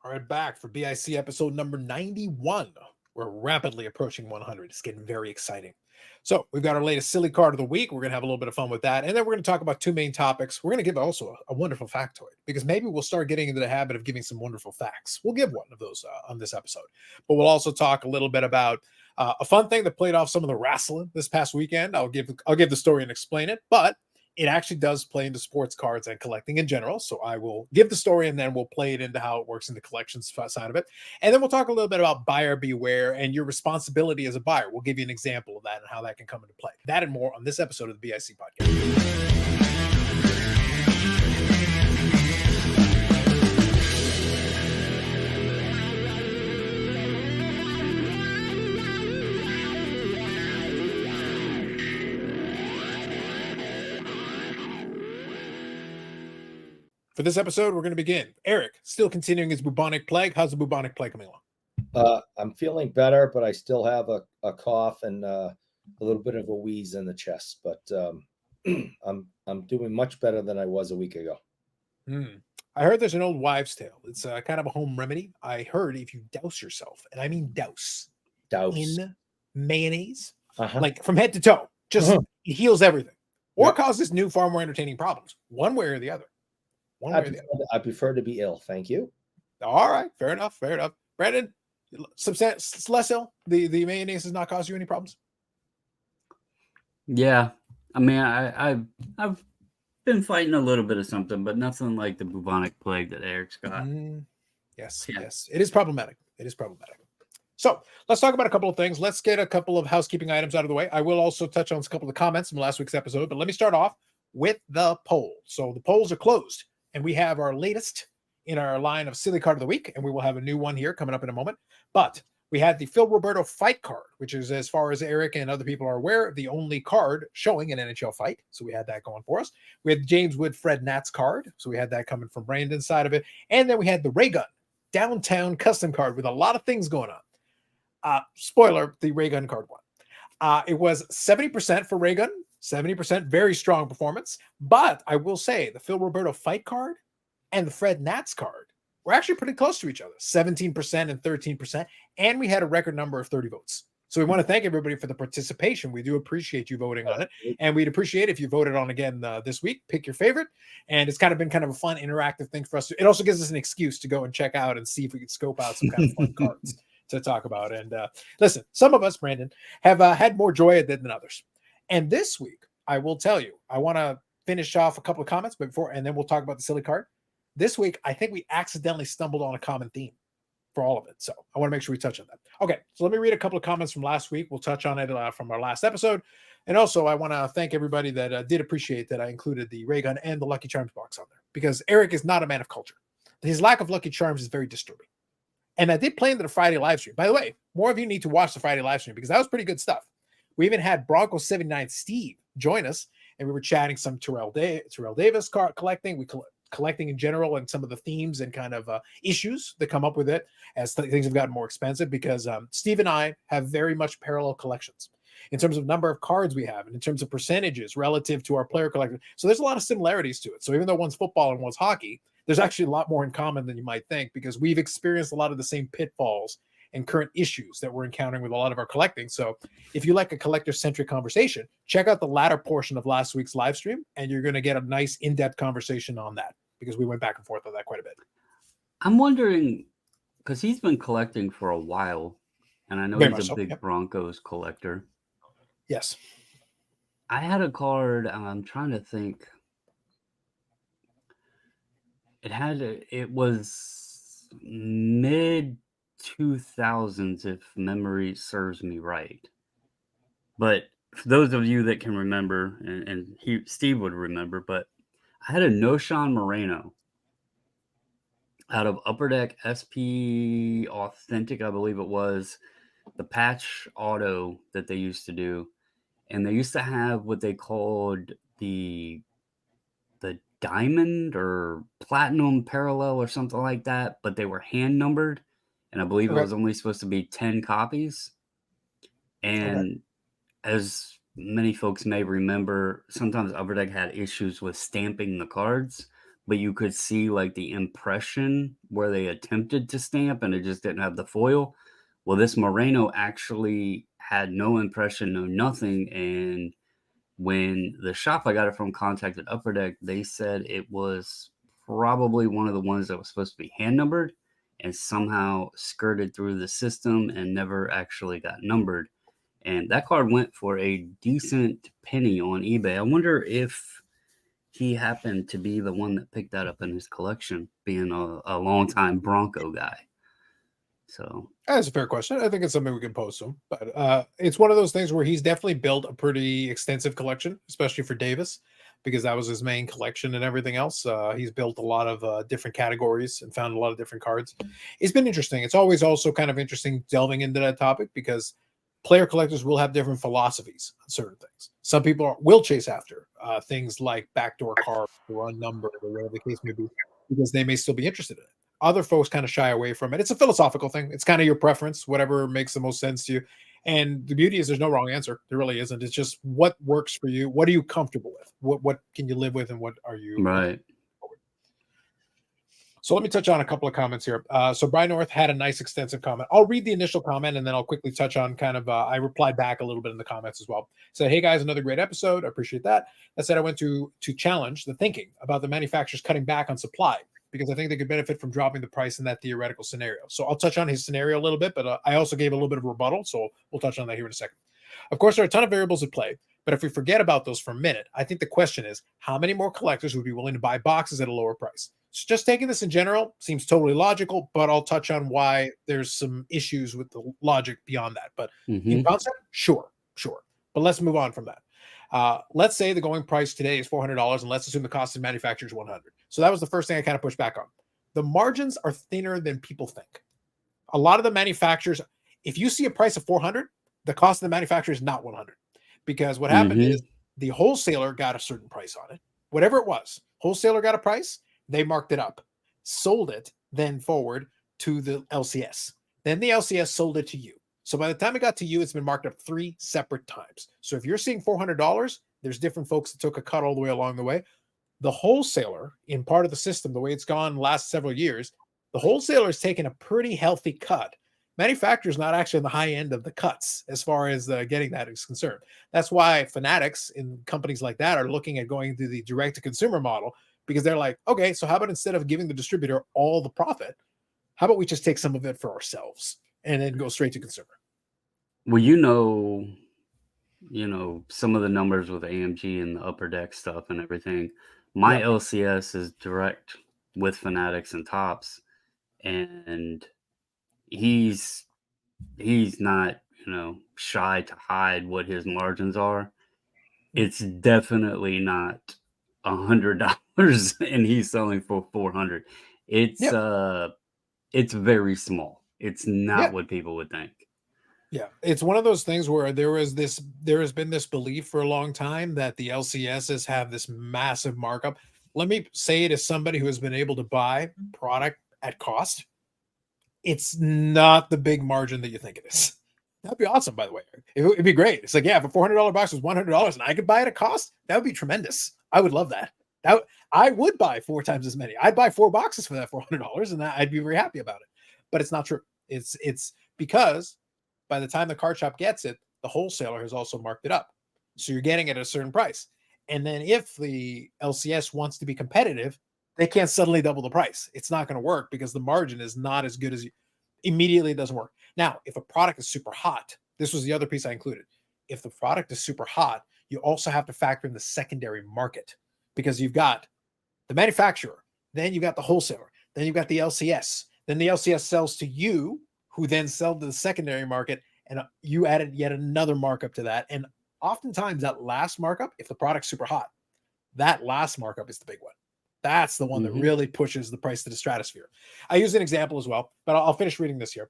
All right, back for BIC episode number 91. We're rapidly approaching 100. It's getting very exciting. So we've got our latest silly card of the week. We're going to have a little bit of fun with that. And then we're going to talk about two main topics. We're going to give also a wonderful factoid because maybe we'll start getting into the habit of giving some wonderful facts. We'll give one of those on this episode. But we'll also talk a little bit about a fun thing that played off some of the wrestling this past weekend. I'll give the story and explain it. But it actually does play into sports cards and collecting in general. So I will give the story and then we'll play it into how it works in the collections side of it. And then we'll talk a little bit about buyer beware and your responsibility as a buyer. We'll give you an example of that and how that can come into play. That and more on this episode of the BIC podcast. For this episode, we're going to begin. Eric, still continuing his bubonic plague. How's the bubonic plague coming along? I'm feeling better, but I still have a cough and a little bit of a wheeze in the chest. But I'm doing much better than I was a week ago. I heard there's an old wives' tale. It's kind of a home remedy. I heard if you douse yourself, and I mean douse in mayonnaise, like from head to toe, just it heals everything, or causes new, far more entertaining problems, one way or the other. I prefer to be ill. Thank you. All right. Fair enough. Brandon, less ill. The mayonnaise does not cause you any problems. Yeah. I mean, I've been fighting a little bit of something, but nothing like the bubonic plague that Eric's got. Yes. It is problematic. So let's talk about a couple of things. Let's get a couple of housekeeping items out of the way. I will also touch on a couple of comments from last week's episode, but let me start off with the poll. So the polls are closed. And we have our latest in our line of silly card of the week, and we will have a new one here coming up in a moment. But we had the Phil Roberto fight card, which is, as far as Eric and other people are aware, the only card showing an NHL fight. So we had that going for us. We had James Wood Fred Nats card. So we had that coming from Brandon's side of it. And then we had the Ray Gun downtown custom card with a lot of things going on. Spoiler, the Ray Gun card won. It was 70% for Ray Gun. 70%, very strong performance. But I will say the Phil Roberto fight card and the Fred Nats card were actually pretty close to each other, 17% and 13%. And we had a record number of 30 votes. So we want to thank everybody for the participation. We do appreciate you voting on it. And we'd appreciate if you voted on again this week. Pick your favorite. And it's kind of been a fun interactive thing for us. It also gives us an excuse to go and check out and see if we can scope out some kind of fun cards to talk about. And listen, some of us, Brandon, have had more joy at it than others. And this week, I will tell you, I want to finish off a couple of comments before, and then we'll talk about the silly card. This week, I think we accidentally stumbled on a common theme for all of it. So I want to make sure we touch on that. Okay, so let me read a couple of comments from last week. We'll touch on it from our last episode. And also, I want to thank everybody that did appreciate that I included the Ray Gun and the Lucky Charms box on there, because Eric is not a man of culture. His lack of Lucky Charms is very disturbing. And I did play into the Friday live stream. By the way, more of you need to watch the Friday live stream because that was pretty good stuff. We even had Broncos 79 Steve join us, and we were chatting some Terrell Davis card collecting. We collecting in general and some of the themes and kind of issues that come up with it as things have gotten more expensive, because Steve and I have very much parallel collections in terms of number of cards we have and in terms of percentages relative to our player collection. So there's a lot of similarities to it. So even though one's football and one's hockey, there's actually a lot more in common than you might think, because we've experienced a lot of the same pitfalls and current issues that we're encountering with a lot of our collecting. So if you like a collector-centric conversation, check out the latter portion of last week's live stream, and you're going to get a nice in-depth conversation on that, because we went back and forth on that quite a bit. I'm wondering, because he's been collecting for a while, and I know he's a big Broncos collector. Yes. I had a card, I'm trying to think. It was mid 2000s, if memory serves me right. But for those of you that can remember, and Steve would remember, but I had a Noshan Moreno out of Upper Deck SP Authentic, I believe it was, the patch auto that they used to do. And they used to have what they called the diamond or platinum parallel or something like that, but they were hand numbered. And I believe it was only supposed to be 10 copies. And as many folks may remember, sometimes Upper Deck had issues with stamping the cards. but you could see like the impression where they attempted to stamp and it just didn't have the foil. Well, this Moreno actually had no impression, no nothing. And when the shop I got it from contacted Upper Deck, they said it was probably one of the ones that was supposed to be hand numbered and somehow skirted through the system and never actually got numbered. And that card went for a decent penny on eBay. I wonder if he happened to be the one that picked that up in his collection, being a longtime Bronco guy. So That's a fair question. I think it's something we can post to him. But it's one of those things where he's definitely built a pretty extensive collection, especially for Davis, because that was his main collection and everything else. He's built a lot of different categories and found a lot of different cards. It's been interesting. It's always also kind of interesting delving into that topic because player collectors will have different philosophies on certain things. Some people will chase after things like backdoor cards or unnumbered or whatever the case may be, because they may still be interested in it. Other folks kind of shy away from it. It's a philosophical thing. It's kind of your preference, whatever makes the most sense to you. And the beauty is there's no wrong answer. There really isn't. It's just what works for you. What are you comfortable with? What can you live with, and what are you right. So let me touch on a couple of comments here. So Brian North had a nice extensive comment. I'll read the initial comment and then I'll quickly touch on kind of, I replied back a little bit in the comments as well. Said, hey guys, another great episode. I appreciate that. I said I went to challenge the thinking about the manufacturers cutting back on supply because I think they could benefit from dropping the price in that theoretical scenario. So I'll touch on his scenario a little bit, but I also gave a little bit of a rebuttal. So we'll touch on that here in a second. Of course, there are a ton of variables at play, but if we forget about those for a minute, I think the question is, how many more collectors would be willing to buy boxes at a lower price? So just taking this in general seems totally logical, but I'll touch on why there's some issues with the logic beyond that. But in concept, sure. But let's move on from that. Let's say the going price today is $400, and let's assume the cost of manufacture is $100. So that was the first thing I kind of pushed back on. The margins are thinner than people think. A lot of the manufacturers, if you see a price of $400, the cost of the manufacturer is not $100, because what happened is the wholesaler got a certain price on it, whatever it was. Wholesaler got a price. They marked it up, sold it, then forward to the LCS. Then the LCS sold it to you. So by the time it got to you, it's been marked up 3 separate times. So if you're seeing $400, there's different folks that took a cut all the way along the way. The wholesaler, in part of the system, the way it's gone the last several years, the wholesaler has taken a pretty healthy cut. Manufacturer's not actually on the high end of the cuts as far as getting that is concerned. That's why fanatics in companies like that are looking at going to the direct-to-consumer model, because they're like, okay, so how about instead of giving the distributor all the profit, how about we just take some of it for ourselves and then go straight to consumer? Well, you know, some of the numbers with AMG and the Upper Deck stuff and everything. My LCS is direct with Fanatics and Tops, and he's not, shy to hide what his margins are. It's definitely not $100 and he's selling for $400. It's very small. It's not what people would think. Yeah, it's one of those things where there has been this belief for a long time that the LCSs have this massive markup. Let me say it as somebody who has been able to buy product at cost. It's not the big margin that you think it is. That'd be awesome, by the way. It'd be great. It's like, yeah, if a $400 box was $100 and I could buy it at cost, that would be tremendous. I would love that. I would buy 4 times as many. I'd buy 4 boxes for that $400, and I'd be very happy about it. But it's not true. It's because by the time the card shop gets it, the wholesaler has also marked it up. So you're getting it at a certain price. And then if the LCS wants to be competitive, they can't suddenly double the price. It's not going to work because the margin is not as good as you. Immediately it doesn't work. Now, if a product is super hot, this was the other piece I included. If the product is super hot, you also have to factor in the secondary market, because you've got the manufacturer, then you've got the wholesaler, then you've got the LCS, then the LCS sells to you, who then sell to the secondary market, and you added yet another markup to that. And oftentimes that last markup, if the product's super hot, that last markup is the big one. That's the one that really pushes the price to the stratosphere. I use an example as well, but I'll finish reading this here.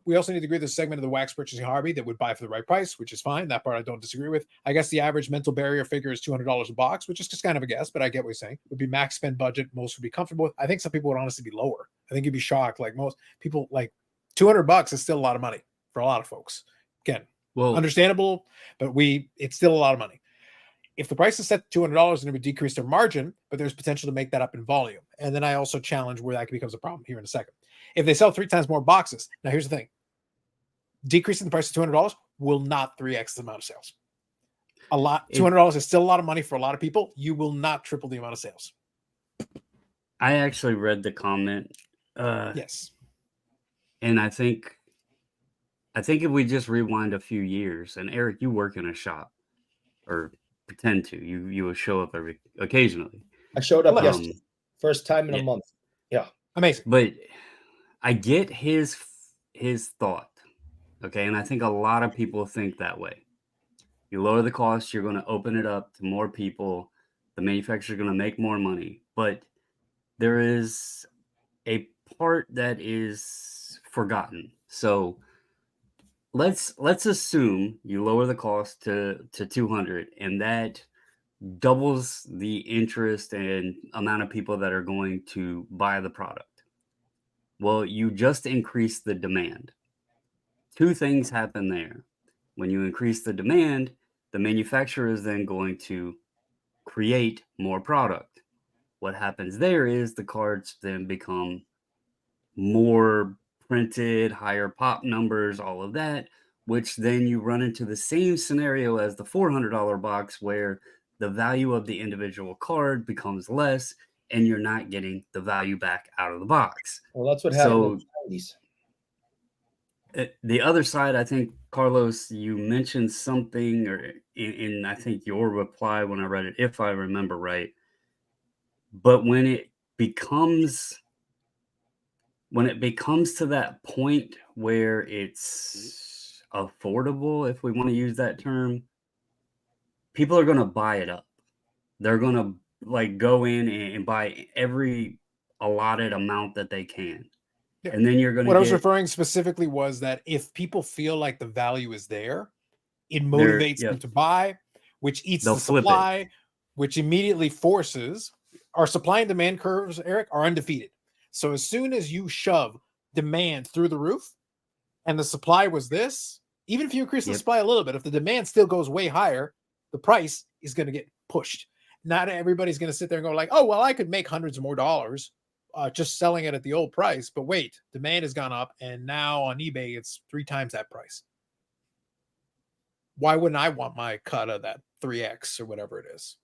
We also need to agree with the segment of the wax purchasing hobby that would buy for the right price, which is fine. That part I don't disagree with. I guess the average mental barrier figure is $200 a box, which is just kind of a guess, but I get what you're saying. It would be max spend budget. Most would be comfortable with. I think some people would honestly be lower. I think you'd be shocked. Like most people, like $200 is still a lot of money for a lot of folks. Again, understandable, but it's still a lot of money. If the price is set to $200 and it would decrease their margin, but there's potential to make that up in volume. And then I also challenge where that becomes a problem here in a second. If they sell 3 times more boxes, now here's the thing. Decreasing the price to $200 will not 3x the amount of sales. A lot, $200 is still a lot of money for a lot of people. You will not triple the amount of sales. I actually read the comment. Yes. And I think if we just rewind a few years, and Eric, you work in a shop, or pretend to, you will show up occasionally. I showed up yesterday, first time in a month. Yeah, amazing. But I get his thought, okay, and I think a lot of people think that way. You lower the cost, you're going to open it up to more people. The manufacturer's going to make more money, but there is a part that is forgotten. So let's assume you lower the cost to 200, and that doubles the interest and amount of people that are going to buy the product. Well, you just increase the demand. 2 things happen there. When you increase the demand, the manufacturer is then going to create more product. What happens there is the cards then become more printed, higher pop numbers, all of that, which then you run into the same scenario as the $400 box where the value of the individual card becomes less and you're not getting the value back out of the box. Well, that's what happened in the 90s. The other side, I think, Carlos, you mentioned something, or in I think your reply when I read it, if I remember right. But when it becomes to that point where it's affordable, if we want to use that term, people are going to buy it up. They're going to like go in and buy every allotted amount that they can. Yeah. And then you're going to What I was referring specifically was that if people feel like the value is there, it motivates them to buy, which eats the supply, which immediately forces our supply and demand curves, Eric, are undefeated. So as soon as you shove demand through the roof and the supply was this, even if you increase the supply a little bit, if the demand still goes way higher, the price is going to get pushed. Not everybody's going to sit there and go like, oh, well, I could make hundreds of more dollars just selling it at the old price. But wait, demand has gone up. And now on eBay, it's 3 times that price. Why wouldn't I want my cut of that 3X or whatever it is?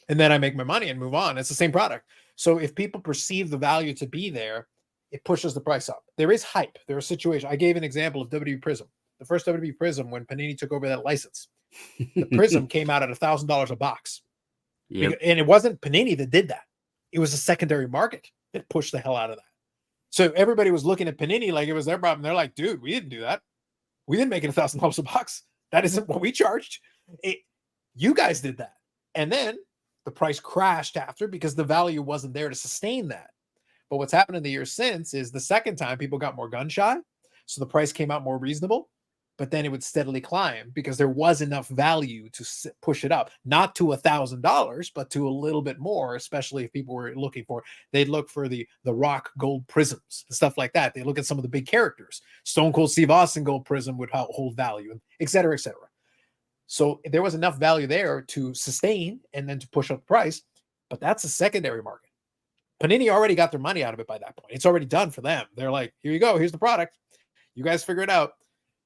And then I make my money and move on. It's the same product. So if people perceive the value to be there, it pushes the price up. There is hype. There are situations. I gave an example of WWE Prism. The first WWE Prism, when Panini took over that license, the Prism came out at $1,000 a box. Yep. And it wasn't Panini that did that. It was a secondary market that pushed the hell out of that. So everybody was looking at Panini like it was their problem. They're like, dude, we didn't do that. We didn't make it $1,000 a box. That isn't what we charged. You guys did that. And then the price crashed after because the value wasn't there to sustain that. But what's happened in the years since is the second time people got more gun shy. So the price came out more reasonable, but then it would steadily climb because there was enough value to push it up, not to $1,000, but to a little bit more, especially if people were looking for, they'd look for the rock gold prisms, stuff like that. They look at some of the big characters. Stone Cold Steve Austin gold prism would hold value, et cetera, et cetera. So there was enough value there to sustain and then to push up the price, but that's a secondary market. Panini already got their money out of it by that point. It's already done for them. They're like, here you go. Here's the product. You guys figure it out.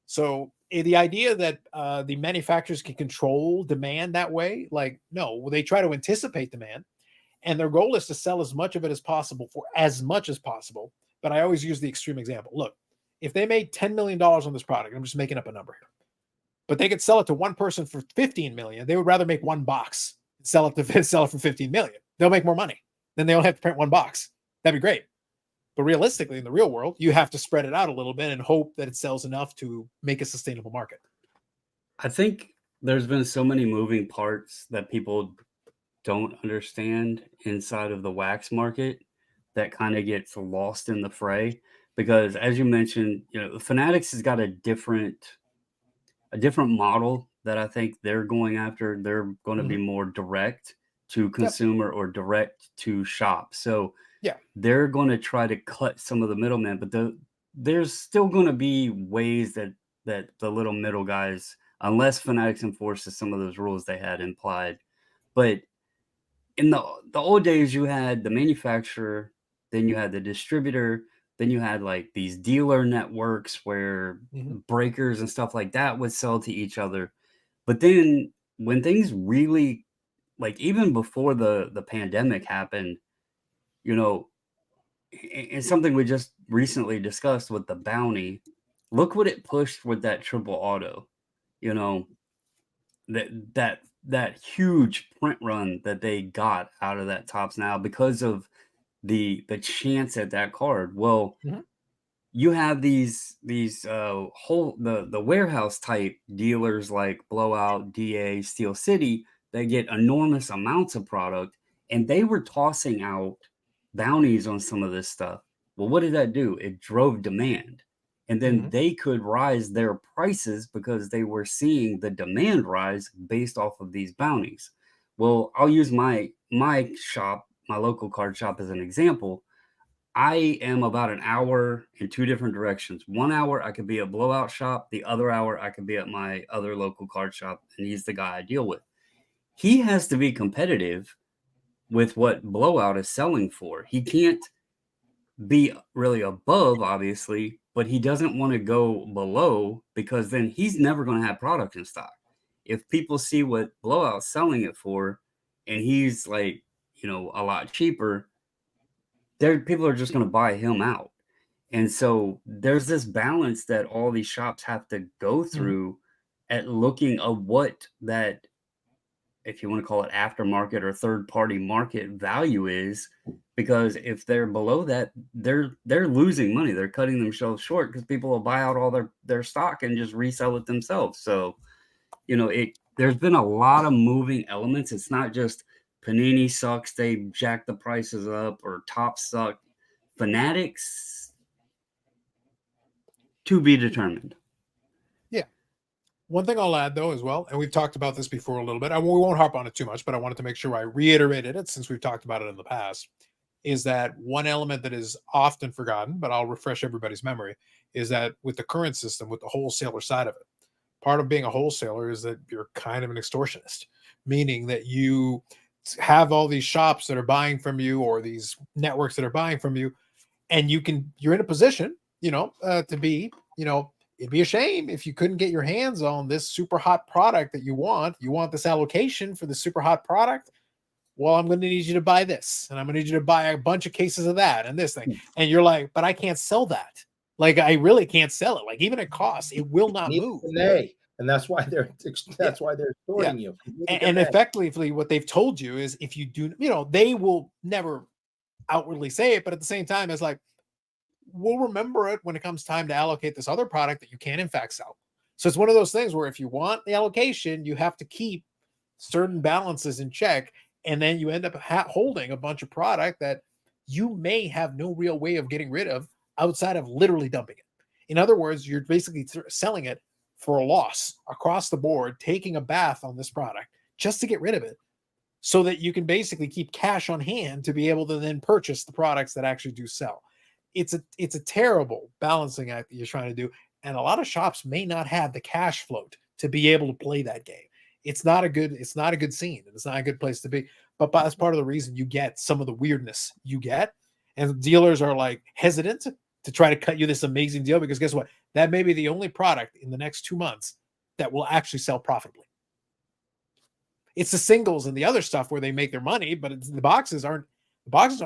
So the idea that the manufacturers can control demand that way, like, no, they try to anticipate demand, and their goal is to sell as much of it as possible for as much as possible. But I always use the extreme example. Look, if they made $10 million on this product, I'm just making up a number here, but they could sell it to one person for 15 million. They would rather make one box and sell it for 15 million. They'll make more money. Then they only have to print one box. That'd be great. But realistically, in the real world, you have to spread it out a little bit and hope that it sells enough to make a sustainable market. I think there's been so many moving parts that people don't understand inside of the wax market that kind of gets lost in the fray. Because as you mentioned, Fanatics has got a different model that I think they're going after. They're going to be more direct to consumer or direct to shop. So they're going to try to cut some of the middlemen, but there's still going to be ways that the little middle guys, unless Fanatics enforces some of those rules they had implied But in the old days, you had the manufacturer, then you had the distributor, then you had like these dealer networks where breakers and stuff like that would sell to each other. But then when things really, like even before the pandemic happened, you know, and something we just recently discussed with the bounty, look what it pushed with that triple auto, you know, that huge print run that they got out of that Tops Now because of the chance at that card. Well, you have these whole the warehouse type dealers like Blowout, DA, Steel City that get enormous amounts of product, and they were tossing out bounties on some of this stuff. Well, what did that do? It drove demand. And then they could rise their prices because they were seeing the demand rise based off of these bounties. Well, I'll use my shop, my local card shop, as an example. I am about an hour in two different directions. 1 hour I could be at Blowout shop. The other hour I could be at my other local card shop, and he's the guy I deal with. He has to be competitive with what Blowout is selling for. He can't be really above, obviously, but he doesn't want to go below because then he's never going to have product in stock. If people see what Blowout's selling it for and he's like, you know, a lot cheaper, people are just going to buy him out. And so there's this balance that all these shops have to go through at looking at what that, if you want to call it aftermarket or third party market value is, because if they're below that, they're losing money. They're cutting themselves short because people will buy out all their stock and just resell it themselves. So, you know, there's been a lot of moving elements. It's not just Panini sucks, they jack the prices up, or Top suck. Fanatics, to be determined. Yeah. One thing I'll add, though, as well, and we've talked about this before a little bit. We won't harp on it too much, but I wanted to make sure I reiterated it since we've talked about it in the past, is that one element that is often forgotten, but I'll refresh everybody's memory, is that with the current system, with the wholesaler side of it, part of being a wholesaler is that you're kind of an extortionist, meaning that you have all these shops that are buying from you or these networks that are buying from you, and you're in a position, to be, it'd be a shame if you couldn't get your hands on this super hot product that you want. You want this allocation for the super hot product. Well, I'm going to need you to buy this, and I'm going to need you to buy a bunch of cases of that and this thing. And you're like, but I can't sell that. Like, I really can't sell it. Like, even at cost, it will not move. And that's why they're sorting you. And effectively, what they've told you is if you do, they will never outwardly say it, but at the same time, it's like, we'll remember it when it comes time to allocate this other product that you can in fact sell. So it's one of those things where if you want the allocation, you have to keep certain balances in check, and then you end up holding a bunch of product that you may have no real way of getting rid of outside of literally dumping it. In other words, you're basically selling it for a loss across the board, taking a bath on this product just to get rid of it, so that you can basically keep cash on hand to be able to then purchase the products that actually do sell. It's a terrible balancing act that you're trying to do, and a lot of shops may not have the cash float to be able to play that game. It's not a good scene, and it's not a good place to be. But that's part of the reason you get some of the weirdness you get, and dealers are like hesitant to try to cut you this amazing deal, because guess what? That may be the only product in the next 2 months that will actually sell profitably. It's the singles and the other stuff where they make their money, but the boxes are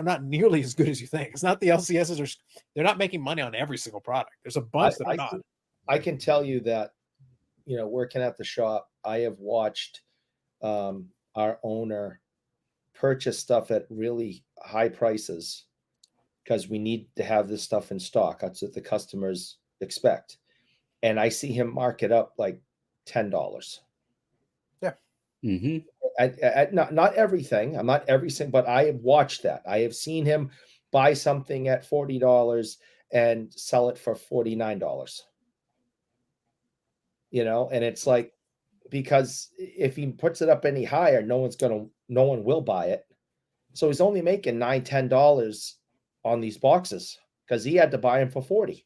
not nearly as good as you think. It's not the LCSs they're not making money on every single product. There's a bunch that are not. I can tell you that, working at the shop, I have watched our owner purchase stuff at really high prices because we need to have this stuff in stock. That's what the customers expect. And I see him mark it up like $10. Yeah. Not everything. I'm not every single, but I have watched that. I have seen him buy something at $40 and sell it for $49. And it's like, because if he puts it up any higher, no one will buy it. So he's only making $9, $10 on these boxes because he had to buy them for $40.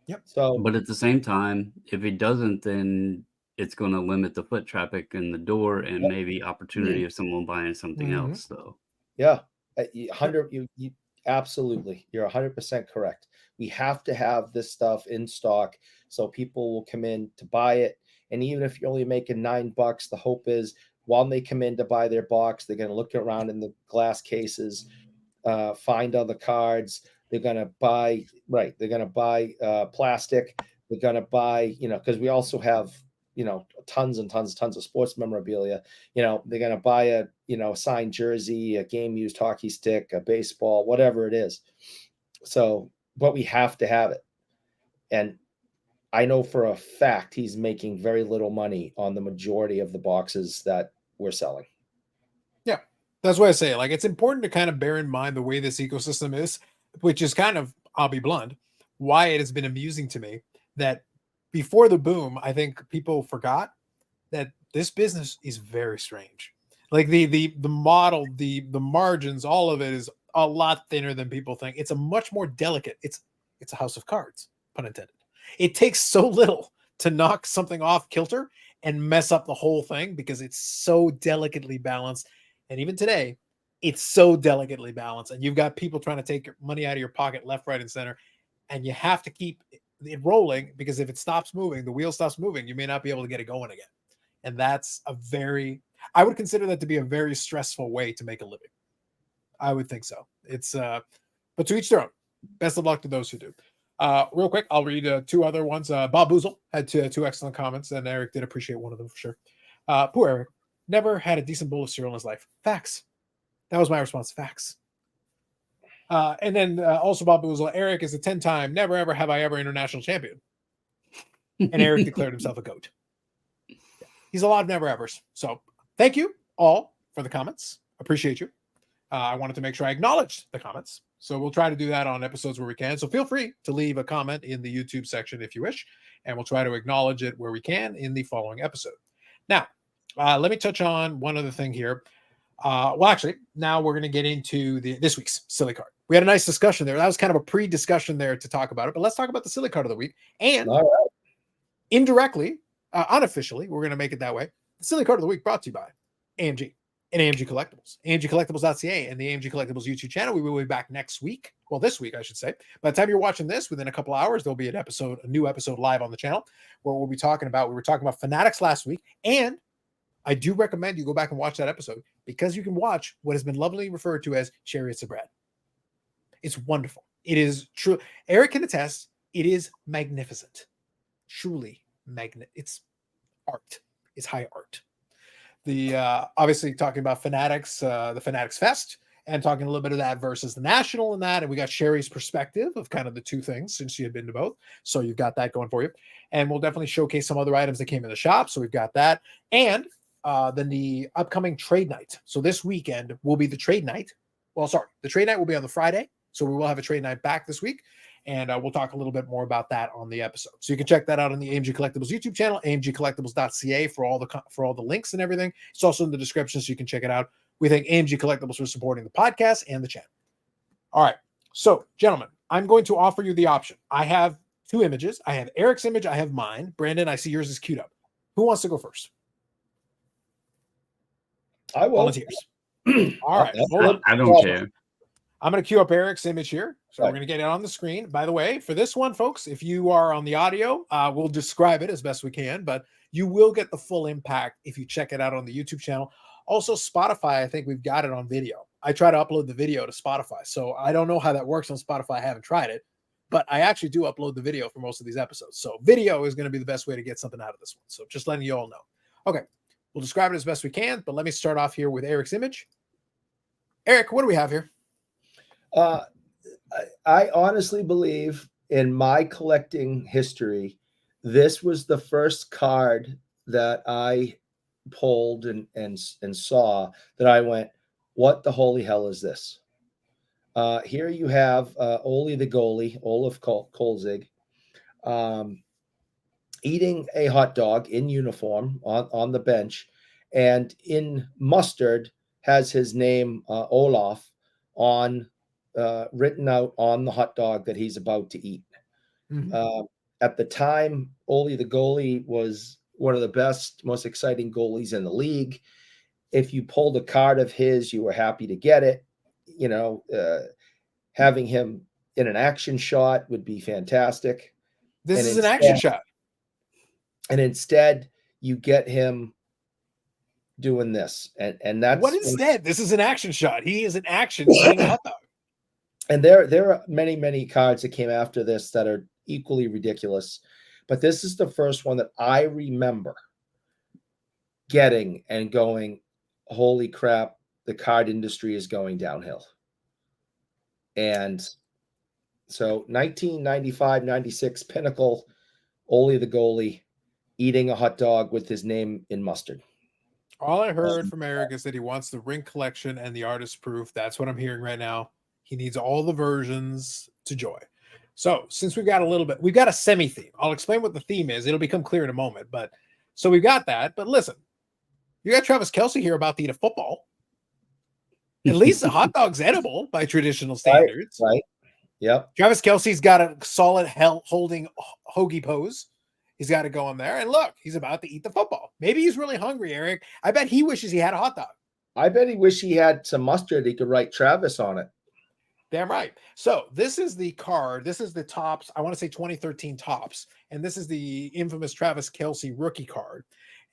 Yep. So, but at the same time, if he doesn't, then it's going to limit the foot traffic in the door and maybe opportunity of someone buying something else. So yeah, 100. You absolutely, you're 100% correct. We have to have this stuff in stock so people will come in to buy it. And even if you're only making $9, the hope is while they come in to buy their box, they're going to look around in the glass cases, find other cards. They're going to buy, right. They're going to buy plastic. They're going to buy, because we also have, tons and tons of sports memorabilia. They're going to buy a, signed jersey, a game used hockey stick, a baseball, whatever it is. So, but we have to have it. And I know for a fact he's making very little money on the majority of the boxes that we're selling. Yeah, that's what I say. Like, it's important to kind of bear in mind the way this ecosystem is, which is kind of, I'll be blunt, why it has been amusing to me that before the boom, I think people forgot that this business is very strange. Like the model, the margins, all of it is a lot thinner than people think. It's a much more delicate. It's a house of cards, pun intended. It takes so little to knock something off kilter and mess up the whole thing because it's so delicately balanced. And even today, it's so delicately balanced. And you've got people trying to take money out of your pocket left, right, and center. And you have to keep it rolling because if it stops moving, the wheel stops moving, you may not be able to get it going again. And that's I would consider that to be a very stressful way to make a living. I would think so. It's, but to each their own. Best of luck to those who do. Real quick, I'll read two other ones. Bob Boozle had two excellent comments, and Eric did appreciate one of them for sure. Poor Eric. Never had a decent bowl of cereal in his life. Facts. That was my response. Facts. And then also Bob Boozle. Eric is a 10-time, never ever have I ever international champion. And Eric declared himself a GOAT. Yeah. He's a lot of never evers. So thank you all for the comments. Appreciate you. I wanted to make sure I acknowledged the comments. So we'll try to do that on episodes where we can. So feel free to leave a comment in the YouTube section if you wish, and we'll try to acknowledge it where we can in the following episode. Now, let me touch on one other thing here. Well, actually, now we're going to get into this week's silly card. We had a nice discussion there. That was kind of a pre-discussion there to talk about it, but let's talk about the silly card of the week. And indirectly, unofficially, we're going to make it that way. The silly card of the week brought to you by AMG and AMG Collectibles, AMGcollectibles.ca, and the AMG Collectibles YouTube channel. We will be back next week. Well, this week, I should say. By the time you're watching this, within a couple hours, there'll be a new episode live on the channel where we were talking about Fanatics last week. And I do recommend you go back and watch that episode because you can watch what has been lovingly referred to as Chariots of Bread. It's wonderful. It is true. Eric can attest. It is magnificent. Truly magnificent. It's art. It's high art. The obviously talking about Fanatics, the Fanatics Fest, and talking a little bit of that versus the National and that. And we got Sherry's perspective of kind of the two things since she had been to both. So you've got that going for you. And we'll definitely showcase some other items that came in the shop. So we've got that. And then the upcoming trade night. So this weekend will be the trade night. Well, sorry, the trade night will be on the Friday. So we will have a trade night back this week. And we'll talk a little bit more about that on the episode. So you can check that out on the AMG Collectibles YouTube channel, amgcollectibles.ca for all the links and everything. It's also in the description, so you can check it out. We thank AMG Collectibles for supporting the podcast and the channel. All right. So, gentlemen, I'm going to offer you the option. I have two images. I have Eric's image. I have mine. Brandon, I see yours is queued up. Who wants to go first? I will. Volunteers. All right. I don't care. I'm going to queue up Eric's image here. So right. We're going to get it on the screen. By the way, for this one, folks, if you are on the audio, we'll describe it as best we can, but you will get the full impact if you check it out on the YouTube channel. Also, Spotify, I think we've got it on video. I try to upload the video to Spotify. So I don't know how that works on Spotify. I haven't tried it, but I actually do upload the video for most of these episodes. So video is going to be the best way to get something out of this one. So just letting you all know. Okay. We'll describe it as best we can, but let me start off here with Eric's image. Eric, what do we have here? I honestly believe in my collecting history, this was the first card that I pulled and saw that I went, what the holy hell is this? Here you have Ole the goalie, Olaf Kolzig, eating a hot dog in uniform on the bench, and in mustard has his name Olaf on written out on the hot dog that he's about to eat. Mm-hmm. At the time, Ole the goalie was one of the best, most exciting goalies in the league. If you pulled a card of his, you were happy to get it. You know, having him in an action shot would be fantastic. This is an action shot. And instead, you get him doing this. And that's what instead? This is an action shot. He is an action eating a hot dog. And there are many, many cards that came after this that are equally ridiculous. But this is the first one that I remember getting and going, holy crap, the card industry is going downhill. And so 1995-96 Pinnacle, Ole the goalie, eating a hot dog with his name in mustard. All I heard from Eric is that he wants the rink collection and the artist proof. That's what I'm hearing right now. He needs all the versions to joy. So since we've got we've got a semi theme. I'll explain what the theme is. It'll become clear in a moment. But so we've got that. But listen, you got Travis Kelce here about to eat a football. At least the hot dog's edible by traditional standards. Right. Yep. Travis Kelce's got a solid holding hoagie pose. He's got to go in there. And look, he's about to eat the football. Maybe he's really hungry, Eric. I bet he wishes he had a hot dog. I bet he wished he had some mustard. He could write Travis on it. Damn right. So this is the card. This is the Topps. I want to say 2013 Topps. And this is the infamous Travis Kelce rookie card.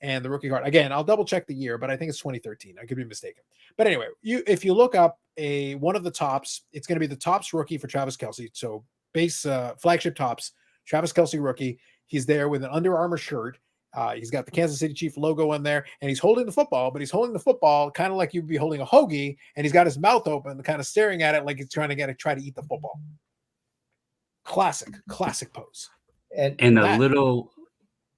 And the rookie card, again, I'll double check the year, but I think it's 2013. I could be mistaken. But anyway, if you look up one of the Topps, it's going to be the Topps rookie for Travis Kelce. So base flagship Topps, Travis Kelce rookie. He's there with an Under Armour shirt. He's got the Kansas City Chief logo on there, and he's holding the football, but he's holding the football kind of like you'd be holding a hoagie, and he's got his mouth open, kind of staring at it like he's try to eat the football. Classic pose. And a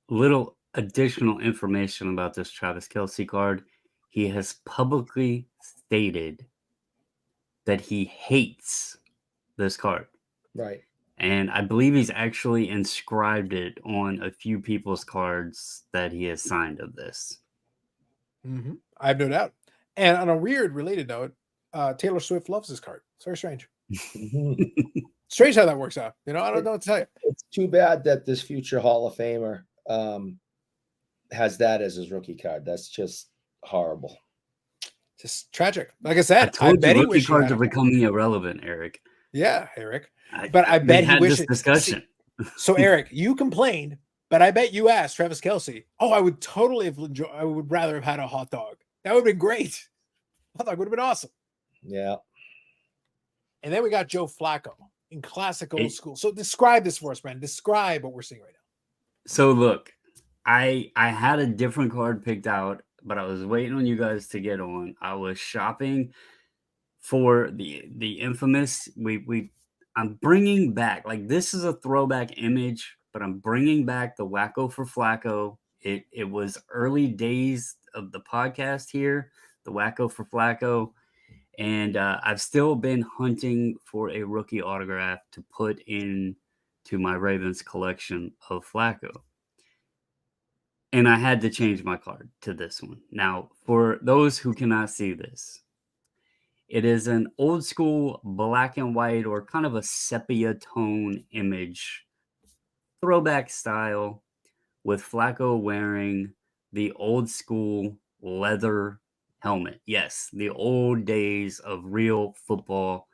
little additional information about this Travis Kelce card. He has publicly stated that he hates this card. Right. And I believe he's actually inscribed it on a few people's cards that he has signed of this. Mm-hmm. I have no doubt. And on a weird related note, Taylor Swift loves this card. It's very strange. Strange how that works out. You know, I don't know what to tell you. It's too bad that this future Hall of Famer has that as his rookie card. That's just horrible. Just tragic. Like I said, I bet he rookie cards are becoming irrelevant, Eric. Yeah, Eric. But I bet he wishes. Discussion. So, Eric, you complained, but I bet you asked Travis Kelce, I would totally have enjoyed. I would rather have had a hot dog. That would have been great. Hot dog would have been awesome. Yeah. And then we got Joe Flacco in classic old school. So describe this for us, Brandon. Describe what we're seeing right now. So look, I had a different card picked out, but I was waiting on you guys to get on. I was shopping for the infamous. I'm bringing back, like, this is a throwback image, but I'm bringing back the Wacko for Flacco. It was early days of the podcast here, the Wacko for Flacco. And I've still been hunting for a rookie autograph to put into my Ravens collection of Flacco. And I had to change my card to this one. Now, for those who cannot see this, it is an old school black and white or kind of a sepia tone image, throwback style, with Flacco wearing the old school leather helmet. Yes, the old days of real football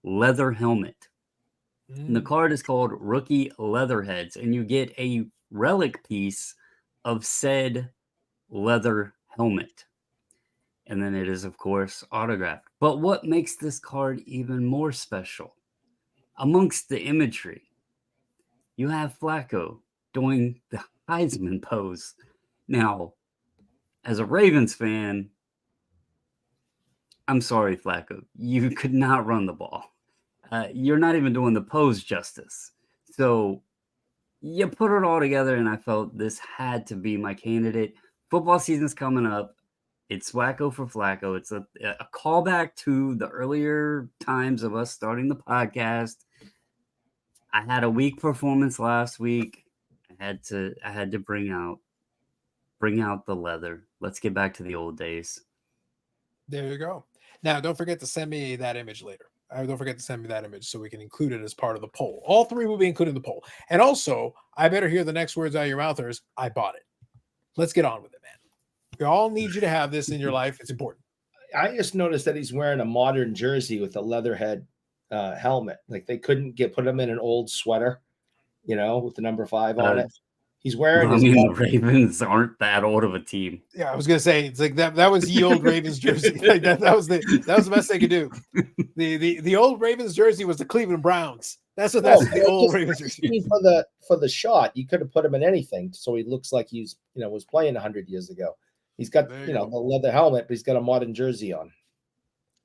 leather helmet. And the card is called Rookie Leatherheads, and you get a relic piece of said leather helmet. And then it is, of course, autographed. But what makes this card even more special? Amongst the imagery, you have Flacco doing the Heisman pose. Now, as a Ravens fan, I'm sorry, Flacco. You could not run the ball. You're not even doing the pose justice. So you put it all together, and I felt this had to be my candidate. Football season's coming up. It's Wacko for Flacco. It's a callback to the earlier times of us starting the podcast. I had a weak performance last week. I had to bring out the leather. Let's get back to the old days. There you go. Now, don't forget to send me that image later. Don't forget to send me that image so we can include it as part of the poll. All three will be included in the poll. And also, I better hear the next words out of your mouth is, I bought it. let's get on with it, man. We all need you to have this in your life. It's important. I just noticed that he's wearing a modern jersey with a leatherhead helmet. Like they couldn't put him in an old sweater, with the number 5 on it. He's wearing. The Ravens aren't that old of a team. Yeah, I was gonna say it's like that was the old Ravens jersey. Like that was the best they could do. The old Ravens jersey was the Cleveland Browns. That's the old Ravens jersey. For the shot, you could have put him in anything, so he looks like he's was playing 100 years ago. He's got the leather helmet, but he's got a modern jersey on.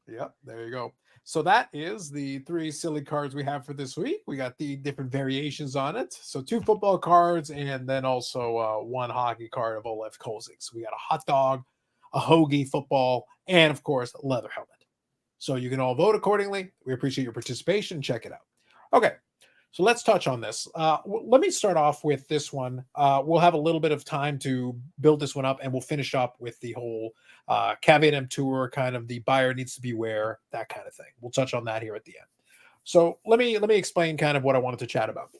Yep, there you go. So that is the 3 silly cards we have for this week. We got the different variations on it. So 2 football cards and then also 1 hockey card of Olaf Kolzig. So we got a hot dog, a hoagie football, and of course, a leather helmet. So you can all vote accordingly. We appreciate your participation. Check it out. Okay, so let's touch on this. Let me start off with this one. We'll have a little bit of time to build this one up, and we'll finish up with the whole caveat emptor, kind of the buyer needs to beware, that kind of thing. We'll touch on that here at the end. So let me explain kind of what I wanted to chat about.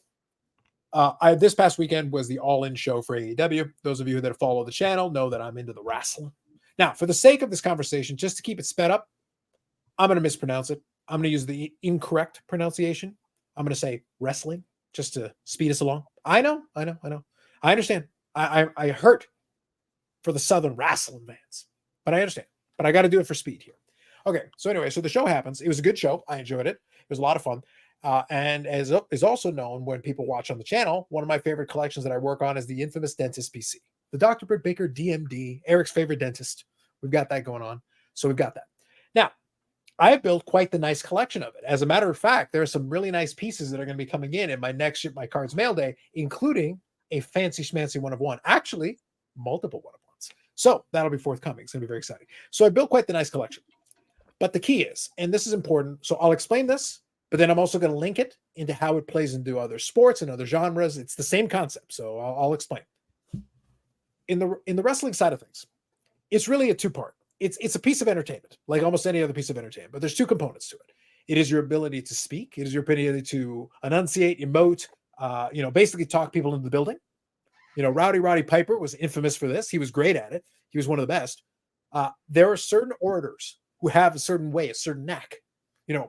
This past weekend was the all-in show for AEW. Those of you that follow the channel know that I'm into the wrestling. Now, for the sake of this conversation, just to keep it sped up, I'm going to mispronounce it. I'm going to use the incorrect pronunciation. I'm going to say wrestling just to speed us along. I know. I understand. I hurt for the Southern wrestling fans, but I understand. But I got to do it for speed here. Okay. So anyway, so the show happens. It was a good show. I enjoyed it. It was a lot of fun. And as is also known when people watch on the channel, one of my favorite collections that I work on is the infamous Dentist PC. The Dr. Britt Baker DMD, Eric's favorite dentist. We've got that going on. So we've got that. Now, I have built quite the nice collection of it. As a matter of fact, there are some really nice pieces that are going to be coming in my next Ship My Cards mail day, including a fancy schmancy 1-of-1. Actually, multiple 1-of-1s. So that'll be forthcoming. It's going to be very exciting. So I built quite the nice collection. But the key is, and this is important, so I'll explain this, but then I'm also going to link it into how it plays into other sports and other genres. It's the same concept, so I'll explain. In the wrestling side of things, it's really a 2-part. It's a piece of entertainment, like almost any other piece of entertainment, but there's 2 components to it. It is your ability to speak. It is your ability to enunciate, emote, basically talk people into the building. Rowdy Piper was infamous for this. He was great at it. He was one of the best. There are certain orators who have a certain way, a certain knack.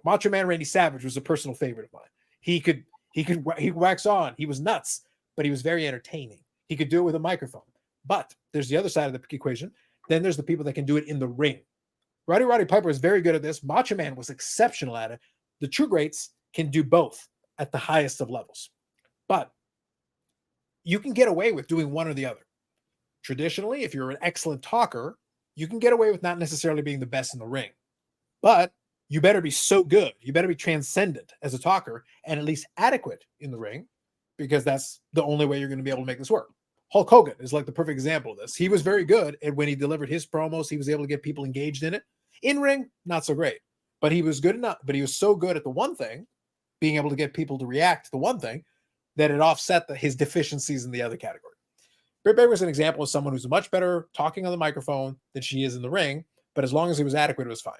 Macho Man Randy Savage was a personal favorite of mine. He wax on. He was nuts, but he was very entertaining. He could do it with a microphone. But there's the other side of the equation. Then there's the people that can do it in the ring. Rowdy Piper is very good at this. Macho Man was exceptional at it. The true greats can do both at the highest of levels. But you can get away with doing one or the other. Traditionally, if you're an excellent talker, you can get away with not necessarily being the best in the ring. But you better be so good. You better be transcendent as a talker and at least adequate in the ring, because that's the only way you're going to be able to make this work. Hulk Hogan is like the perfect example of this. He was very good, and when he delivered his promos, he was able to get people engaged in it. In ring, not so great, but he was good enough. But he was so good at the one thing, being able to get people to react to the one thing, that it offset his deficiencies in the other category. Britt Baker is an example of someone who's much better talking on the microphone than she is in the ring, but as long as he was adequate, it was fine.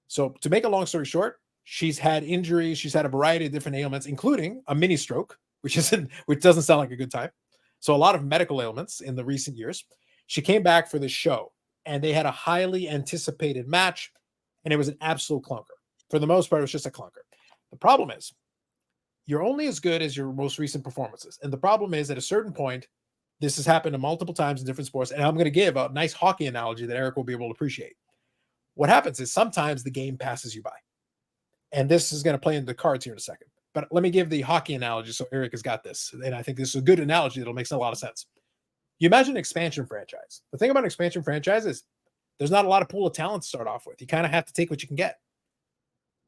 So to make a long story short, she's had injuries. She's had a variety of different ailments, including a mini stroke, which doesn't sound like a good time. So a lot of medical ailments in the recent years. She came back for this show, and they had a highly anticipated match, and it was an absolute clunker. For the most part, it was just a clunker. The problem is, you're only as good as your most recent performances. And the problem is, at a certain point, this has happened multiple times in different sports, and I'm going to give a nice hockey analogy that Eric will be able to appreciate. What happens is sometimes the game passes you by. And this is going to play into the cards here in a second. But let me give the hockey analogy so Eric has got this. And I think this is a good analogy that'll make a lot of sense. You imagine an expansion franchise. The thing about an expansion franchise is there's not a lot of pool of talent to start off with. You kind of have to take what you can get.